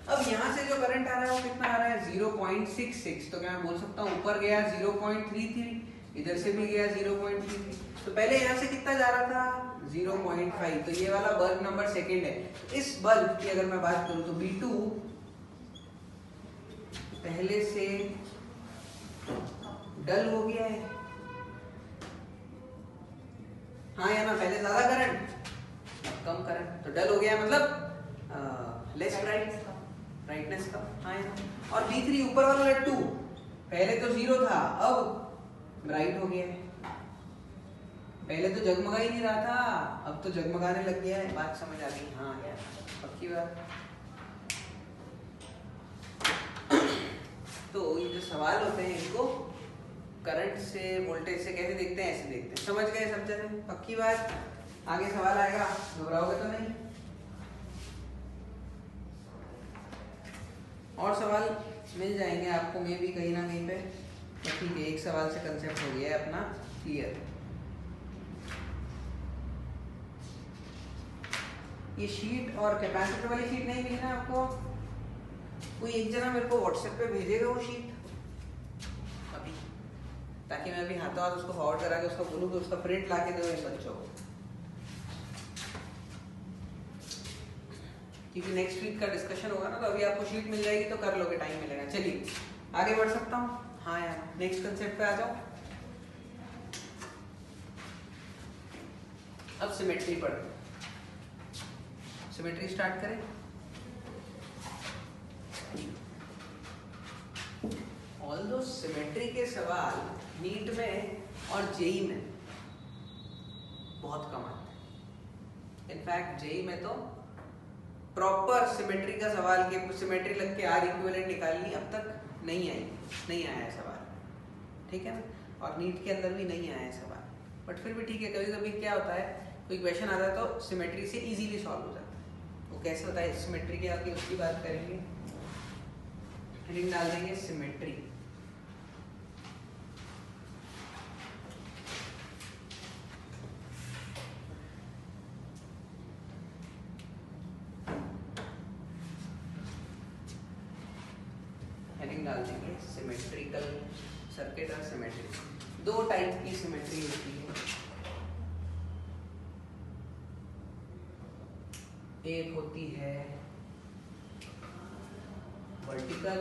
अब यहाँ से जो करंट आ रहा है वो कितना आ रहा है? 0.66। तो क्या मैं बोल सकता हूँ ऊपर गया 0.33, इधर से भी गया 0.33। तो पहले यहाँ से कितना जा रहा था? 0.5। तो ये वाला बल्ब नंबर सेकंड है। इस बल्ब की अगर मैं बात करूँ तो B2 पहले से डल हो गया है, हाँ या ना? पहले ज्यादा करंट, कम करंट, तो डल हो गया है, मतलब लेस ब्राइटनेस कम, हाँ या ना? और B3 ऊपर वाला लट्टू पहले तो 0 था, अब ब्राइट हो गया है। पहले तो जगमगा ही नहीं रहा था, अब तो जगमगाने लग गया है। बात समझ आ गई? हाँ यार, पक्की बात। तो ये जो सवाल होते हैं इनको करंट से, वोल्टेज से कैसे देखते हैं? ऐसे देखते हैं। समझ गए सब जने? पक्की बात। आगे सवाल आएगा, घबराओगे तो नहीं? और सवाल मिल जाएंगे आपको में भी कहीं ना कहीं पे। तो ठीक है, एक सवाल से कंसेप्ट हो गया है अपना क्लियर। ये शीट और कैपेसिटर वाली शीट नहीं मिली ना आपको? कोई एक जना मेरे को व्हाट्सएप पे भेजेगा वो शीट अभी, ताकि मैं अभी हाथों हाथ उसको फॉरवर्ड करा के उसको बोलूँ कि उसका प्रिंट ला के दो इन बच्चों को, क्योंकि नेक्स्ट वीक का डिस्कशन होगा ना, तो अभी आपको शीट मिल जाएगी तो कर लोगे, टाइम मिलेगा। चलिए आगे बढ़ सकता हूँ? हाँ यार, नेक्स्ट कंसेप्ट पे आ जाओ। अब सिमेट्री पढ़ो। सिमेट्री स्टार्ट करें। ऑल्दो सिमेट्री के सवाल नीट में और जेई में बहुत कम आते हैं, इनफैक्ट जेई में तो प्रॉपर सिमेट्री का सवाल के सिमेट्री लग के आर इक्विवेलेंट निकालनी अब तक नहीं आया है सवाल, ठीक है ना। और नीट के अंदर भी नहीं आया है सवाल, बट फिर भी ठीक है, कभी कभी क्या होता है कोई क्वेश्चन आता है तो सिमेट्री से इजीली सॉल्व हो जाता है। वो कैसे होता है सिमेट्री के आगे उसकी बात करेंगे, हेडिंग डाल देंगे सिमेट्री। हेडिंग डाल देंगे सिमेट्रिकल सर्किट और सिमेट्री। दो टाइप की सिमेट्री होती है, एक होती है वर्टिकल,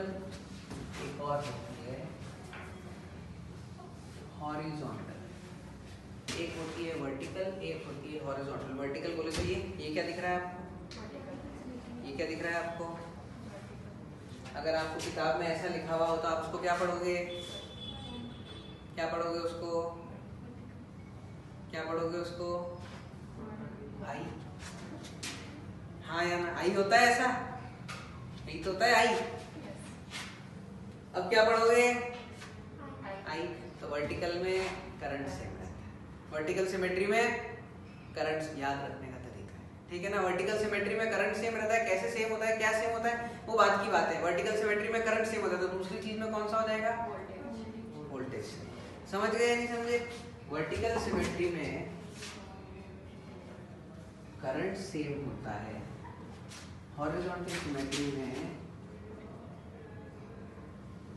एक और होती है हॉरिजॉन्टल। एक होती है वर्टिकल, एक होती है हॉरिजॉन्टल। वर्टिकल बोले तो ये क्या दिख रहा है आपको, ये क्या दिख रहा है आपको? अगर आपको किताब में ऐसा लिखा हुआ हो तो आप उसको क्या पढ़ोगे, क्या पढ़ोगे उसको, क्या पढ़ोगे उसको? आई। हाँ या ना? आई होता है ऐसा, यही तो होता है आई। अब क्या पढ़ोगे? आई। तो वर्टिकल में करंट सेम रहता है, वर्टिकल सिमेट्री में करंट याद रखने का तरीका है, ठीक है ना। वर्टिकल सिमेट्री में करंट सेम रहता है, कैसे सेम होता है, क्या सेम होता है, वो बात की बात है। वर्टिकल सिमेट्री में करंट सेम होता है, तो दूसरी चीज में कौन सा हो जाएगा? वोल्टेज। समझ गए या नहीं समझे? वर्टिकल सिमेट्री में करंट सेम होता है, हॉरिजॉन्टल सिमेट्री में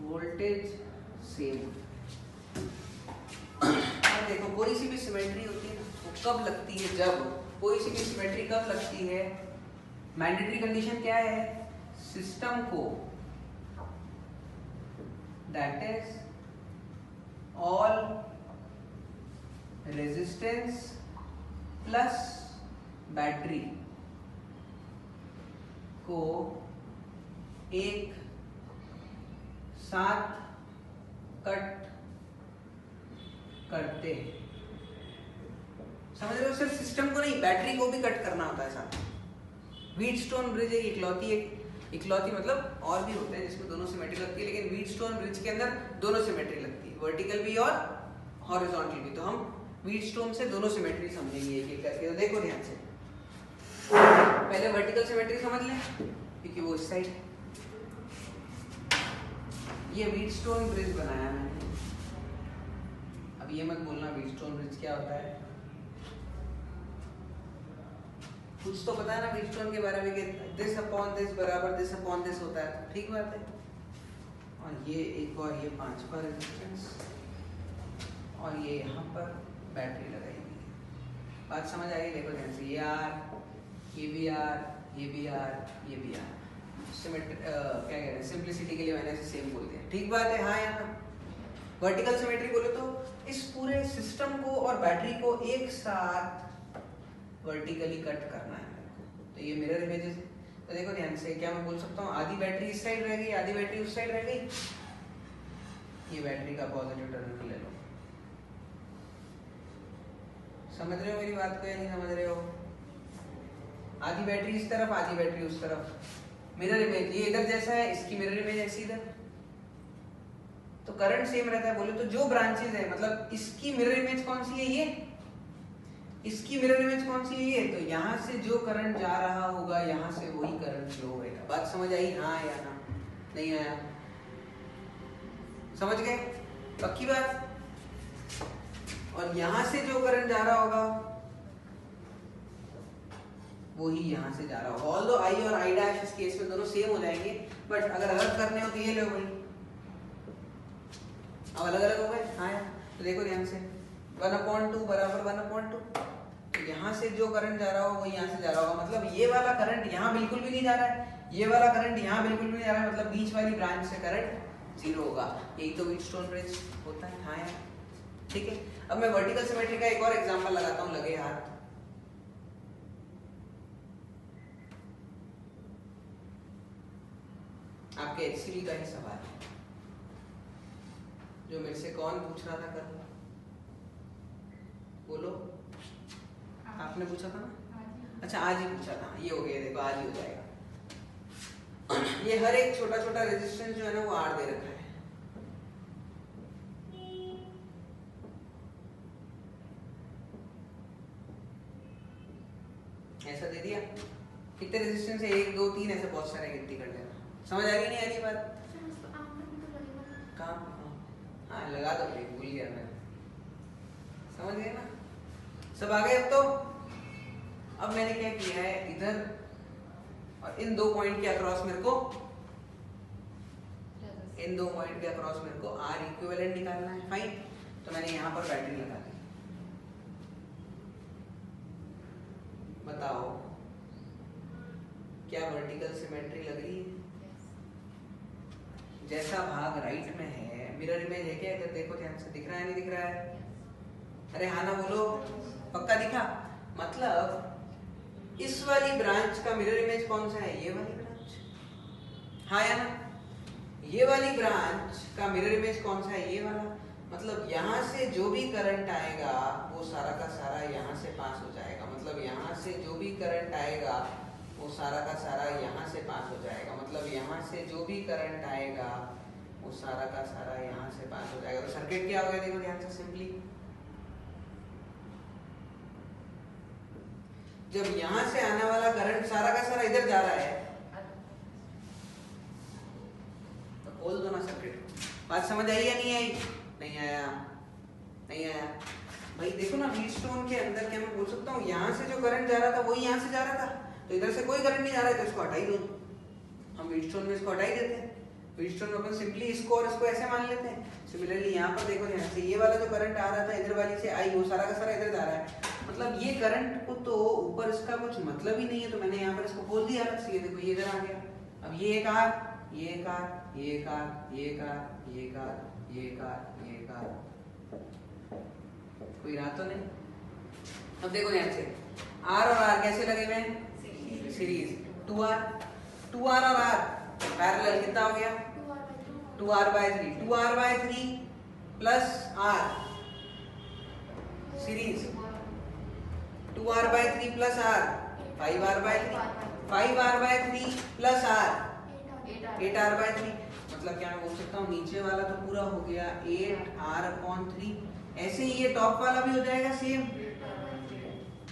वोल्टेज सेम। और देखो कोई सी भी सिमेट्री होती है वो कब लगती है, जब कोई सी भी सिमेट्री कब लगती है, मैंडेटरी कंडीशन क्या है, सिस्टम को that is all resistance plus battery को एक साथ कट करते हैं। समझ रहे हो? सिर्फ सिस्टम को नहीं, बैटरी को भी कट करना होता है साथ। व्हीटस्टोन ब्रिज एक इकलौती मतलब और भी होते हैं जिसमें दोनों सिमेट्री लगती है, लेकिन व्हीटस्टोन ब्रिज के अंदर दोनों सिमेट्री लगती है, वर्टिकल भी और हॉरिजॉन्टल भी। तो हम व्हीटस्टोन से दोनों सिमेट्री समझेंगे एक एक करके। तो देखो ध्यान से, पहले वर्टिकल सिमेट्री समझ लें क्योंकि वो इस साइड है। ये व्हीटस्टोन ब्रिज बनाया मैंने। अब ये मत बोलना व्हीटस्टोन ब्रिज क्या होता है, कुछ तो पता है ना व्हीटस्टोन के बारे में कि दिस अपॉन दिस बराबर दिस अपॉन दिस होता है, ठीक बात है। और ये एक और ये 5 का रेजिस्टेंस और ये यहाँ पर बैटरी लगाएगी। बात समझ आई? देखो ध्यान से, ये आर, ये भी आर, ये भी आर, ये भी आर। सिमेट्री क्या कह रहे हैं, सिंप्लिसिटी के लिए मैंने इसे सेम बोल दिया, ठीक बात है। हाँ या ना? वर्टिकल सिमेट्री बोले तो इस पूरे सिस्टम को और बैटरी को एक साथ वर्टिकली कट करना है। तो ये मिरर इमेजेस है। तो देखो ध्यान से, क्या मैं बोल सकता हूँ आधी बैटरी इस साइड रह गई, आधी बैटरी उस साइड रह गई। ये बैटरी का पॉजिटिव टर्मिनल ले लो। समझ रहे हो मेरी बात को या नहीं समझ रहे हो? आधी बैटरी इस तरफ, आधी बैटरी उस तरफ। मिरर इमेज ये इधर जैसा है, इसकी मिरर इमेज ऐसी इधर, तो करंट सेम रहता है। बोले तो जो ब्रांचेस है, मतलब इसकी मिरर इमेज कौन सी है, ये, इसकी मिरर इमेज कौन सी है, ये। तो यहाँ से जो करंट जा रहा होगा यहाँ से वही करंट फ्लो होगा। बात समझ आई? हाँ या ना? नहीं आया? समझ गए? पक्की बात? और यहाँ से जो करंट जा रहा होगा वही यहाँ से जा रहा होगा। ऑल्दो आई और आई डैश इस केस में दोनों सेम हो जाएंगे, बट अगर अलग करने हो तो ये लो भाई, अब अलग अलग हो गए। हाँ यार, तो देखो ध्यान से, 1/2 बराबर 1/2। तो यहाँ से जो करंट जा रहा होगा वो यहाँ से जा रहा होगा, मतलब ये वाला करंट यहाँ बिल्कुल भी नहीं जा रहा है, ये वाला करंट यहाँ बिल्कुल भी नहीं जा रहा है, मतलब बीच वाली ब्रांच से करंट 0 होगा। यही तो व्हीटस्टोन ब्रिज होता है। हाँ यार, ठीक है। अब मैं वर्टिकल सिमेट्री का एक और एग्जांपल लगाता हूँ, लगे हाथ। आपके HCD का ही सवाल है जो मेरे से कौन पूछ रहा था कल, बोलो। आपने पूछा था ना? अच्छा आज ही पूछा था, ये हो गया, देखो आज ही हो जाएगा। ये हर एक छोटा छोटा रेजिस्टेंस जो है ना वो R दे रखा है। ऐसा दे दिया, कितने रेजिस्टेंस है, 1 2 3 ऐसे बहुत सारे गिनती कर लेना। समझ आ रही नहीं आ रही बात? कहाँ? हाँ लगा दो, भूल गया मैं। समझ गए ना, सब आ गए। अब तो अब मैंने क्या किया है, इधर और इन 2 पॉइंट के अक्रॉस मेरे को, इन 2 पॉइंट के अक्रॉस मेरे को R इक्विवेलेंट निकालना है। फाइन, तो मैंने यहाँ पर बैटरी लगा दी। बताओ क्या वर्टिकल सिमेट्री लग रही है? जैसा भाग राइट में है, मिरर इमेज है क्या? इधर देखो ध्यान से, दिख रहा है नहीं दिख रहा है? अरे हाँ ना बोलो, पक्का दिखा? मतलब इस वाली ब्रांच का मिरर इमेज कौन सा है? ये वाली ब्रांच, हाँ या ना? ये वाली ब्रांच का मिरर इमेज कौन सा है? ये वाला। मतलब यहाँ से जो भी करंट आएगा वो सारा का सारा यहाँ से पास हो जाएगा। मतलब यहाँ से जो भी करंट आएगा वो सारा का सारा यहाँ से पास हो जाएगा। मतलब यहाँ से जो भी करंट आएगा वो सारा का सारा यहाँ से पास हो जाएगा। तो सर्किट क्या हो गया देखो ध्यान से, सिंपली जब यहाँ से आने वाला करंट सारा का सारा इधर जा रहा है तो खोल दो ना सर्किट। बात समझ आई या नहीं आई? नहीं आया, नहीं आया भाई। देखो ना व्हीटस्टोन के अंदर क्या मैं बोल सकता हूँ, यहाँ से जो करंट जा रहा था वही यहाँ से जा रहा था, तो इधर से कोई करंट नहीं जा रहा है, तो इसको हटा ही दो। हम व्हीटस्टोन में इसको हटा ही देते हैं। व्हीटस्टोन में अपन सिंपली इसको और इसको ऐसे मान लेते हैं। सिमिलरली यहाँ पर देखो ध्यान से, ये वाला जो करंट आ रहा था इधर वाली से आई, वो सारा का सारा इधर जा रहा है। मतलब ये करंट को तो ऊपर इसका कुछ मतलब ही नहीं है, तो मैंने यहाँ पर इसको खोल दिया अलग से। ये देखो ये इधर आ गया। अब ये एक आर, ये एक आर, ये एक आर, ये एक आर, ये एक आर, ये एक आर, ये एक आर, कोई रहा तो नहीं? अब देखो ध्यान से, आर और आर कैसे लगे हुए हैं? सीरीज। 2R और R पैरेलल, कितना हो गया? 2R/3। 2R/3 plus R series, 2R/3 plus R 5R/3, 5R/3 plus R 8R/3। मतलब क्या मैं बोल सकता हूँ, नीचे वाला तो पूरा हो गया 8R/3, ऐसे ही ये टॉप वाला भी हो जाएगा सेम,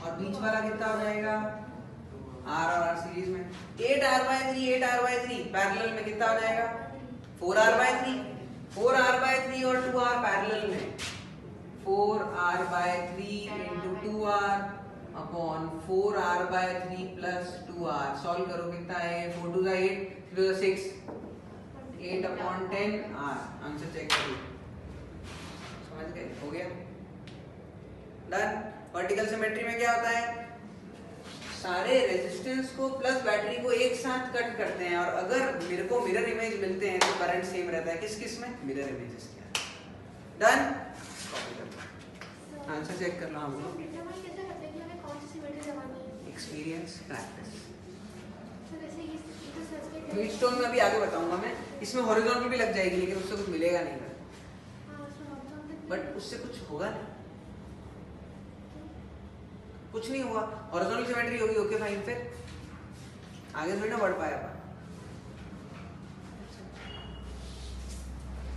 और बीच वाला कितना हो जाएगा? R और R सीरीज में 8R/3, 8R/3 पैरेलल में कितना हो जाएगा? 4R/3, 4R/3 और 2R पैरेलल में 4R/3 into 2R upon 4R/3 plus 2R। Solve करो कितना है? 4 2 8, 3 6, 8/10 R। आंसर चेक करो, समझ गए? हो गया, डन। वर्टिकल सिमेट्री में क्या होता है, सारे रेजिस्टेंस को प्लस बैटरी को एक साथ कट करते हैं, और अगर मेरे को मिरर इमेज मिलते हैं तो करंट सेम रहता है। किस किस में? मिरर इमेजेस के अंदर। डन, आंसर चेक कर लो। हम लोग एक्सपीरियंस, प्रैक्टिस। व्हीटस्टोन में अभी आगे बताऊंगा मैं, इसमें हॉरिजॉन्टल भी लग जाएगी, लेकिन उससे कुछ मिलेगा नहीं, बट उससे कुछ होगा नहीं, कुछ नहीं हुआ। हॉरिजॉन्टल सिमेट्री होगी, ओके फाइन, फिर आगे थोड़ी ना बढ़ पाया अपन।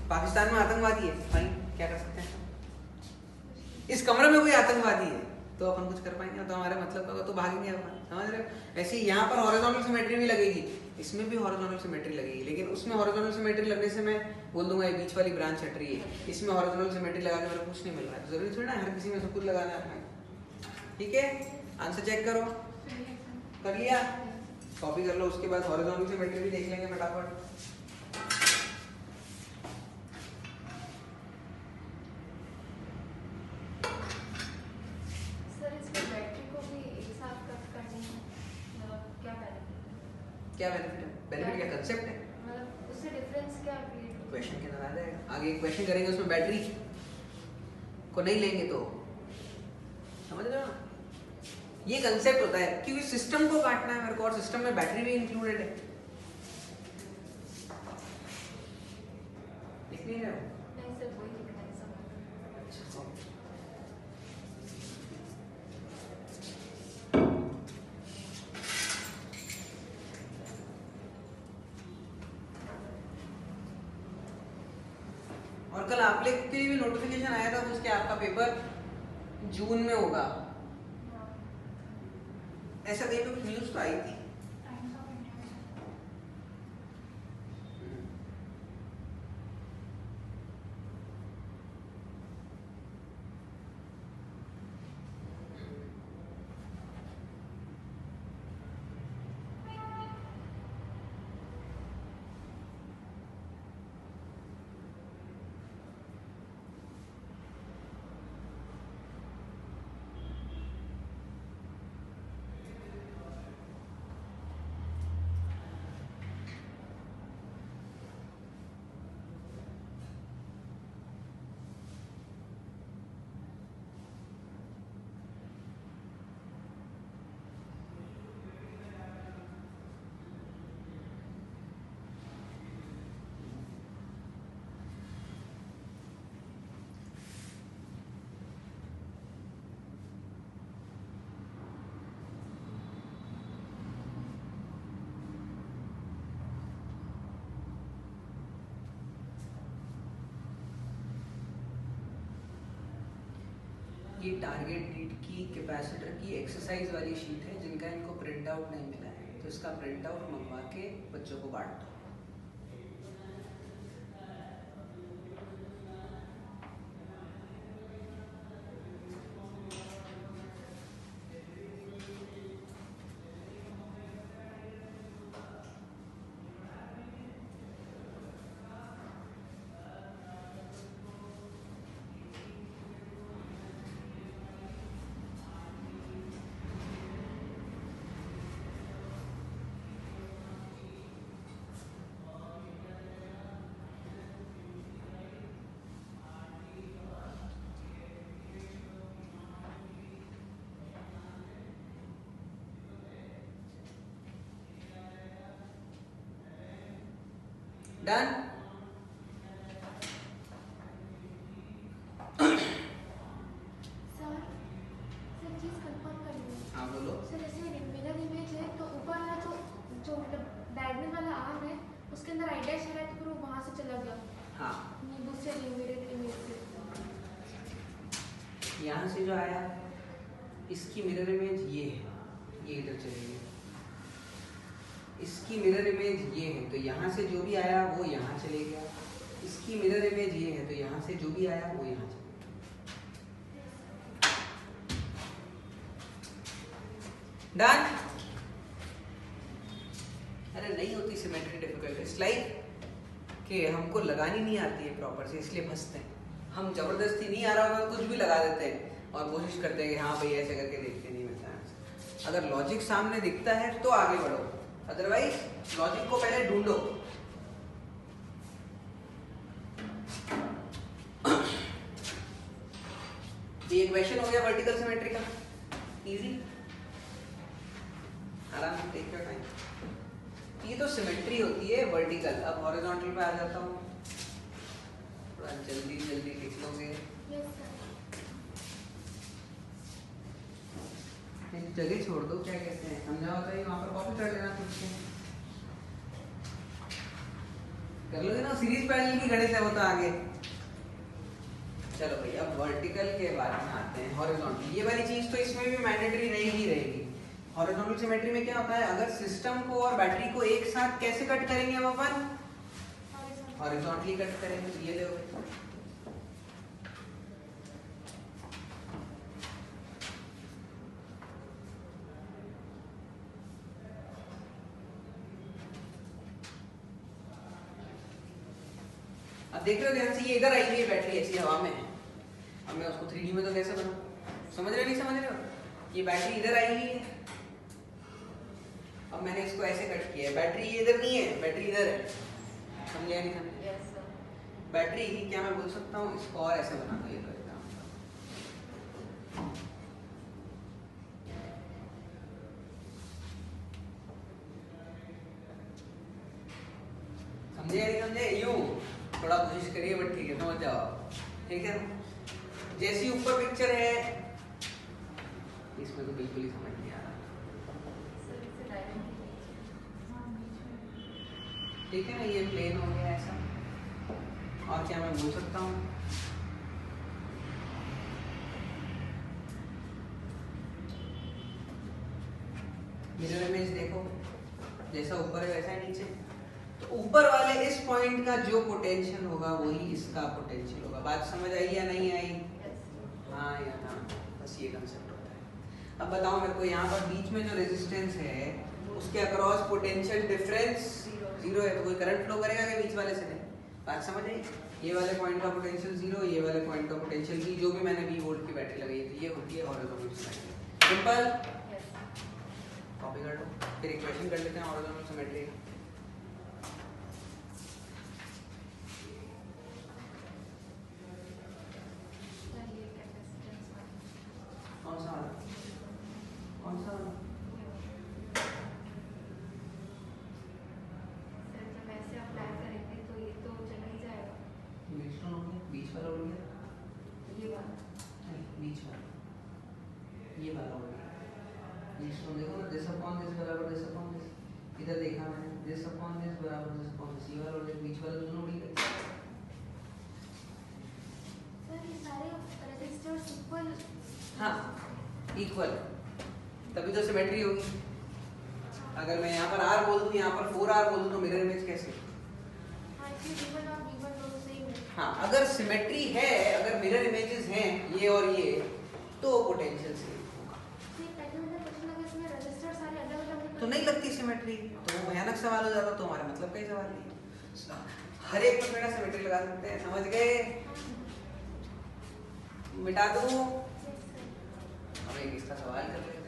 पाकिस्तान में आतंकवादी है, फाइन, क्या कर सकते हैं? इस कमरे में कोई आतंकवादी है तो अपन कुछ कर पाएंगे? तो हमारे मतलब का तो भागेंगे अपन, समझ रहे हो? ऐसे ही यहाँ पर हॉरिजॉन्टल सिमेट्री भी लगेगी, इसमें भी हॉरिजॉन्टल सिमेट्री लगेगी, लेकिन उसमें हॉरिजॉन्टल सिमेट्री लगने से मैं बोल दूंगा ये बीच वाली ब्रांच हट रही है। इसमें हॉरिजॉन्टल सिमेट्री लगा के मेरे को कुछ नहीं मिल रहा है, जरूरी थोड़ी ना हर किसी में सब कुछ लगाना है। ठीक है, आंसर चेक करो। कर लिया? कॉपी कर लो, उसके बाद हॉरिजॉन्टल सिमेट्री भी देख लेंगे फटाफट। क्या बेनिफिट है? बेनिफिट क्या कंसेप्ट है? मतलब उससे डिफरेंस क्या क्रिएट होगा? क्वेश्चन के अंदर आ जाएगा। आगे एक क्वेश्चन करेंगे उसमें बैटरी को नहीं लेंगे तो, समझ रहे हो ना? ये कंसेप्ट होता है, क्योंकि सिस्टम को काटना है मेरे को, और सिस्टम में बैटरी भी इंक्लूडेड है। लिख नहीं रहे हो? नहीं सर, वही लिखना है सब। और कल आप लोग के लिए भी नोटिफिकेशन आया था उसके आपका पेपर जून में होगा, ऐसा कहीं पे न्यूज तो आई थी। ये टारगेट डेट की कैपेसिटर की एक्सरसाइज वाली शीट है जिनका इनको प्रिंट आउट नहीं मिला है, तो इसका प्रिंट आउट मंगवा के बच्चों को बांट दो। डन। सर चीज कंफर्म करनी है। हाँ बोलो। सर ऐसे मिरर इमेज है तो ऊपर वाला जो डायगोनल वाला आर्म है उसके अंदर आई डैश है तो फिर वो वहां से चला गया। हाँ दूसरे मिरर इमेज से यहाँ से जो आया इसकी मिरर इमेज ये है, ये इधर चलेगी। इसकी मिरर इमेज ये है तो यहाँ से जो भी आया वो यहाँ चले गया। इसकी मिरर इमेज ये है तो यहाँ से जो भी आया वो यहाँ चले गया। डन। अरे नहीं होती सिमेट्री डिफिकल्ट, इट्स लाइक कि हमको लगानी नहीं आती है प्रॉपर से, इसलिए फंसते हैं हम। जबरदस्ती नहीं आ रहा होगा कुछ भी लगा देते हैं और कोशिश करते हैं कि हाँ भाई ऐसे करके देखते नहीं मिलता है। अगर लॉजिक सामने दिखता है तो आगे बढ़ो, अदरवाइज लॉजिक को पहले ढूंढो। ये इक्वेशन हो गया वर्टिकल सिमेट्री का, इजी। आराम से टेक योर टाइम। ये तो सिमेट्री होती है वर्टिकल। अब हॉरिजॉन्टल पे आ जाता हूँ, थोड़ा जल्दी जल्दी लिख लोगे। Yes sir. एक जगह छोड़ दो, क्या कहते हैं समझा होता है, वहां पर कॉपी कर लेना खुद से। कर लोगे ना, सीरीज पैरेलल की गणित है वो तो आगे। चलो भाई अब वर्टिकल के बारे में आते हैं। हॉरिजॉन्टल ये वाली चीज तो इसमें भी मैंडेटरी रहेगी। हॉरिजॉन्टल सिमेट्री में क्या होता है, अगर सिस्टम को और बैटरी को एक साथ कैसे कट करेंगे हम अपन, हॉरिजॉन्टली कट करेंगे। तो ये ले अब देख रहे हो ध्यान से, ये इधर आई है बैटरी ऐसी हवा में है। अब मैं उसको 3D में तो कैसे बनाऊं, समझ रहे हो नहीं समझ रहे हो। ये बैटरी इधर आई हुई है, अब मैंने इसको ऐसे कट किया है। बैटरी इधर नहीं है, बैटरी इधर है। समझे नहीं समझे? Yes sir. बैटरी ही क्या मैं बोल सकता हूँ, इसको और ऐसे बना दो। ये करेगा, समझे या नहीं समझे? यूं थोड़ा कोशिश करिए बट ठीक है, समझ जाओ। ठीक है, जैसी ऊपर पिक्चर है इसमें तो बिल्कुल ही समझ नहीं आ रहा। ठीक है ना, ये प्लेन हो गया ऐसा, और क्या मैं बोल सकता हूँ? मिरर इमेज देखो, जैसा ऊपर है वैसा है नीचे। तो ऊपर वाले इस पॉइंट का जो पोटेंशियल होगा वही इसका पोटेंशियल होगा। बात समझ आई या नहीं आई? हाँ या ना, बस ये कंसेप्ट होता है। अब बताओ मेरे को, यहाँ पर बीच में जो रेजिस्टेंस है उसके अक्रॉस पोटेंशियल डिफरेंस जीरो है, तो कोई करंट फ्लो करेगा क्या बीच वाले से? नहीं। बात समझ आई? ये वाले पॉइंट का पोटेंशियल जीरो, ये वाले पॉइंट का पोटेंशियल भी, जो भी मैंने 20 वोल्ट की बैटरी लगाई थी, ये होती है हॉरिजॉन्टल सिमेट्री। सिंपल, कॉपी कर लो। फिर इक्वेशन कर लेते हैं हॉरिजॉन्टल सिमेट्री का। कौन सा वाला? कौन सा वाला? सर जब ऐसे अप्लाई करेंगे तो ये तो चला ही जाएगा। बीच वाला हो गया, बीच वाला हो गया, ये वाला नहीं बीच वाला, ये वाला हो गया। बीच में देखो ना, दिस अपॉन दिस बराबर दिस अपॉन दिस, इधर देखा मैंने, दिस अपॉन दिस बराबर दिस अपॉन दिस, ये वाला हो गया, बीच वाला दोनों उड़ी गए। सर ये सारे रेजिस्टर्स इक्वल। हाँ इक्वल, तभी तो सिमेट्री होगी। अगर मैं यहाँ पर R बोल दूँ, यहाँ पर 4R बोल दूँ, तो मिरर इमेज कैसे? हाँ, इसलिए V1 और V1 दोनों सेम है। हाँ, अगर सिमेट्री है, अगर मिरर इमेजेस हैं ये और ये, तो पोटेंशियल सेम होगा। तो ये पहले मुझे क्वेश्चन लगा इसमें रेजिस्टर सारे अलग-अलग हैं। तो नहीं लगती सिमेट्री, तो वो भयानक सवाल हो जाता, तो हमारा मतलब का ही सवाल नहीं। हर एक पर बेटा सिमेट्री लगा सकते हैं, समझ गए? मिटा दूँ? अब एक इसका सवाल कर लेते हैं।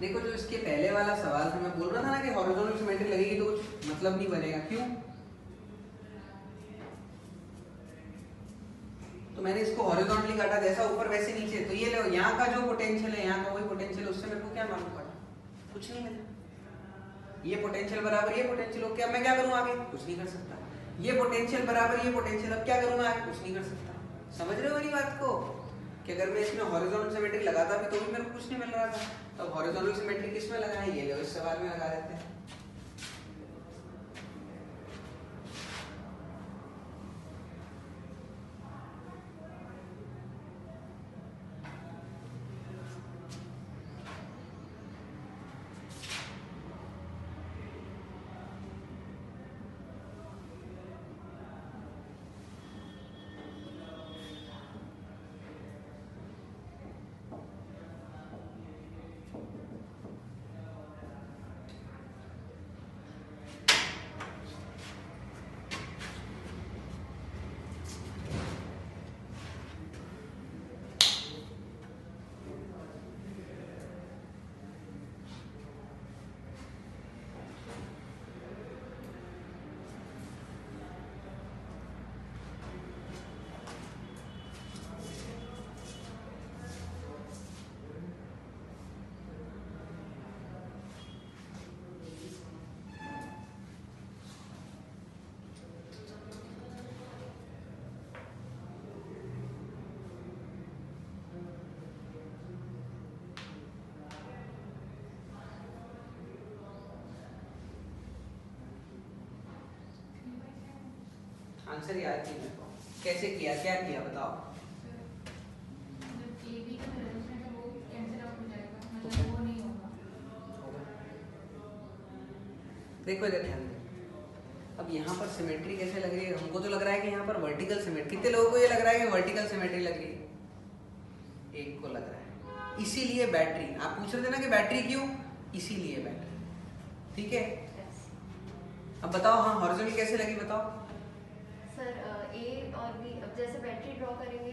देखो, जो इसके पहले वाला सवाल था, मैं बोल रहा था ना कि हॉरिजॉन्टल सिमेट्री लगेगी तो कुछ मतलब नहीं बनेगा। क्यों? तो मैंने इसको हॉरिजॉन्टली काटा, जैसा ऊपर वैसे नीचे। तो ये लो, यहाँ का जो पोटेंशियल है, यहाँ का वही पोटेंशियल, उससे मेरे को क्या मालूम पड़ा? कुछ नहीं मिला। ये पोटेंशियल बराबर ये पोटेंशियल हो, क्या मैं क्या करूँ आगे? कुछ नहीं कर सकता। ये पोटेंशियल बराबर ये पोटेंशियल, अब क्या करूँ मैं आगे? कुछ नहीं कर सकता। समझ रहे हो मेरी बात को? कि अगर मैं इसमें हॉरिजॉन्टल सिमेट्री लगाता भी तो भी मेरे को कुछ नहीं मिल रहा था। तब हॉरिजॉन्टल सिमेट्री किस में लगाएं? ये लो, इस सवाल में लगा देते हैं। आंसर याद नहीं मेरे को। कैसे किया, क्या किया बताओ? देखो इधर ध्यान दे। अब यहाँ पर सिमेट्री कैसे लग रही है? हमको तो लग रहा है कि यहाँ पर वर्टिकल सिमेट्री। कितने लोगों को ये लग रहा है कि वर्टिकल सिमेट्री लग रही है? एक को लग रहा है। इसीलिए बैटरी, आप पूछ रहे थे ना कि बैटरी क्यों? इसीलिए बैटरी। ठीक है, अब बताओ। हाँ, हॉरिजॉन्टल कैसे लगी बताओ? सर ए और बी, अब जैसे बैटरी ड्रॉ करेंगे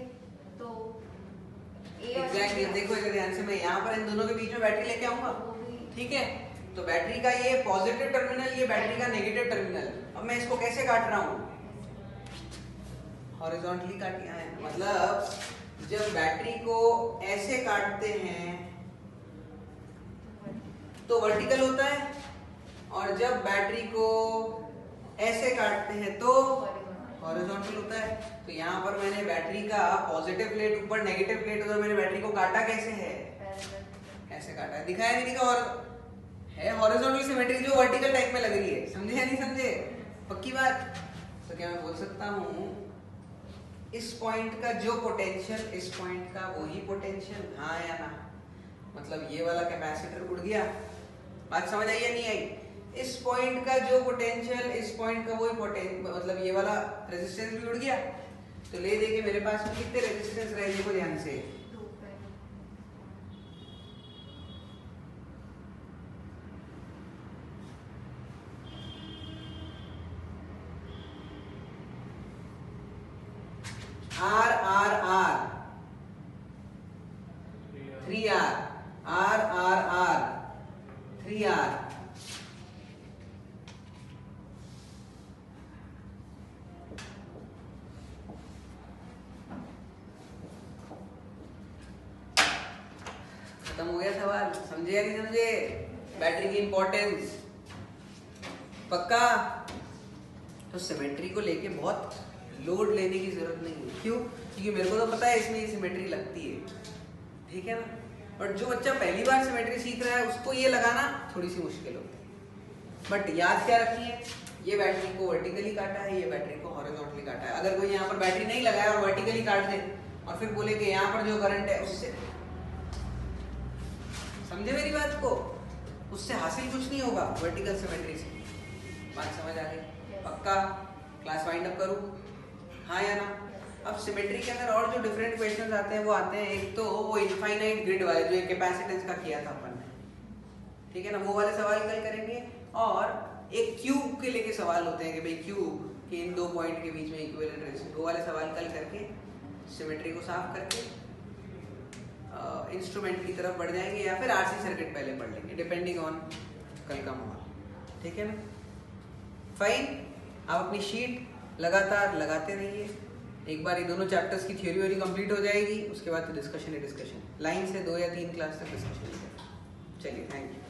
तो ए और एग्जैक्टली। देखो इधर ध्यान से, मैं यहाँ पर इन दोनों के बीच में बैटरी लेके आऊंगा। ठीक है, तो बैटरी का ये पॉजिटिव टर्मिनल, ये बैटरी का नेगेटिव टर्मिनल। अब मैं इसको कैसे काट रहा हूँ? हॉरिजॉन्टली काटिया है। मतलब जब बैटरी को ऐसे काटते हैं तो वर्टिकल होता है, और जब बैटरी को ऐसे काटते हैं तो हॉरिजॉन्टल होता है। तो यहाँ पर मैंने बैटरी का पॉजिटिव प्लेट ऊपर, नेगेटिव प्लेट उधर, मैंने बैटरी को काटा कैसे है? ऐसे काटा है। दिखाया नहीं दिखा? और है हॉरिजॉन्टल सिमेट्री जो वर्टिकल टाइप में लग रही है, समझे या नहीं समझे? पक्की बात? तो क्या मैं बोल सकता हूँ इस पॉइंट का जो पोटेंशियल इस पॉइंट का वही पोटेंशियल, हाँ या ना? मतलब ये वाला कैपेसिटर उड़ गया, बात समझ आई या नहीं आई? इस पॉइंट का जो पोटेंशियल इस पॉइंट का वही पोटेंशियल, मतलब ये वाला रेजिस्टेंस भी उड़ गया। तो ले दे के मेरे पास में कितने रेजिस्टेंस रहे, देखो ध्यान से, R R R 3R, R R R 3R, खत्म हो गया सवाल, समझे या नहीं समझे? बैटरी की इंपॉर्टेंस पक्का? तो सिमेट्री को लेके बहुत लोड लेने की जरूरत नहीं है, क्यों? क्योंकि मेरे को तो पता है इसमें ये सिमेट्री लगती है, ठीक है ना? और जो बच्चा पहली बार सिमेट्री सीख रहा है उसको ये लगाना थोड़ी सी मुश्किल होती है। बट याद क्या रखिए, ये बैटरी को वर्टिकली काटा है, ये बैटरी को हॉरिजॉन्टली काटा है। अगर कोई यहाँ पर बैटरी नहीं लगाया और वर्टिकली काट दे और फिर बोले कि यहाँ पर जो करंट है उससे, समझे मेरी बात को? उससे हासिल कुछ नहीं होगा वर्टिकल सिमेट्री से। बात समझ आ गई? पक्का? क्लास वाइंड अप करूं, हाँ या ना? अब सिमेट्री के अंदर और जो डिफरेंट क्वेश्चंस आते हैं वो आते हैं, एक तो वो इनफाइनाइट ग्रिड वाले जो कैपेसिटेंस का किया था अपन ने, ठीक है ना, वो वाले सवाल कल करेंगे। और एक क्यूब के लेके सवाल होते हैं कि भाई क्यूब के इन दो पॉइंट के बीच में इक्विवेलेंट रेजिस्टेंस, वो वाले सवाल कल करके सिमेट्री को साफ करके इंस्ट्रूमेंट की तरफ बढ़ जाएंगे, या फिर आरसी सर्किट पहले पढ़ लेंगे, डिपेंडिंग ऑन कल का माहौल, ठीक है ना? फाइन। आप अपनी शीट लगातार लगाते रहिए, एक बार ये दोनों चैप्टर्स की थ्योरी व्योरी कंप्लीट हो जाएगी, उसके बाद तो डिस्कशन ही डिस्कशन, लाइन से 2 या 3 क्लास तक डिस्कशन। चलिए, थैंक यू।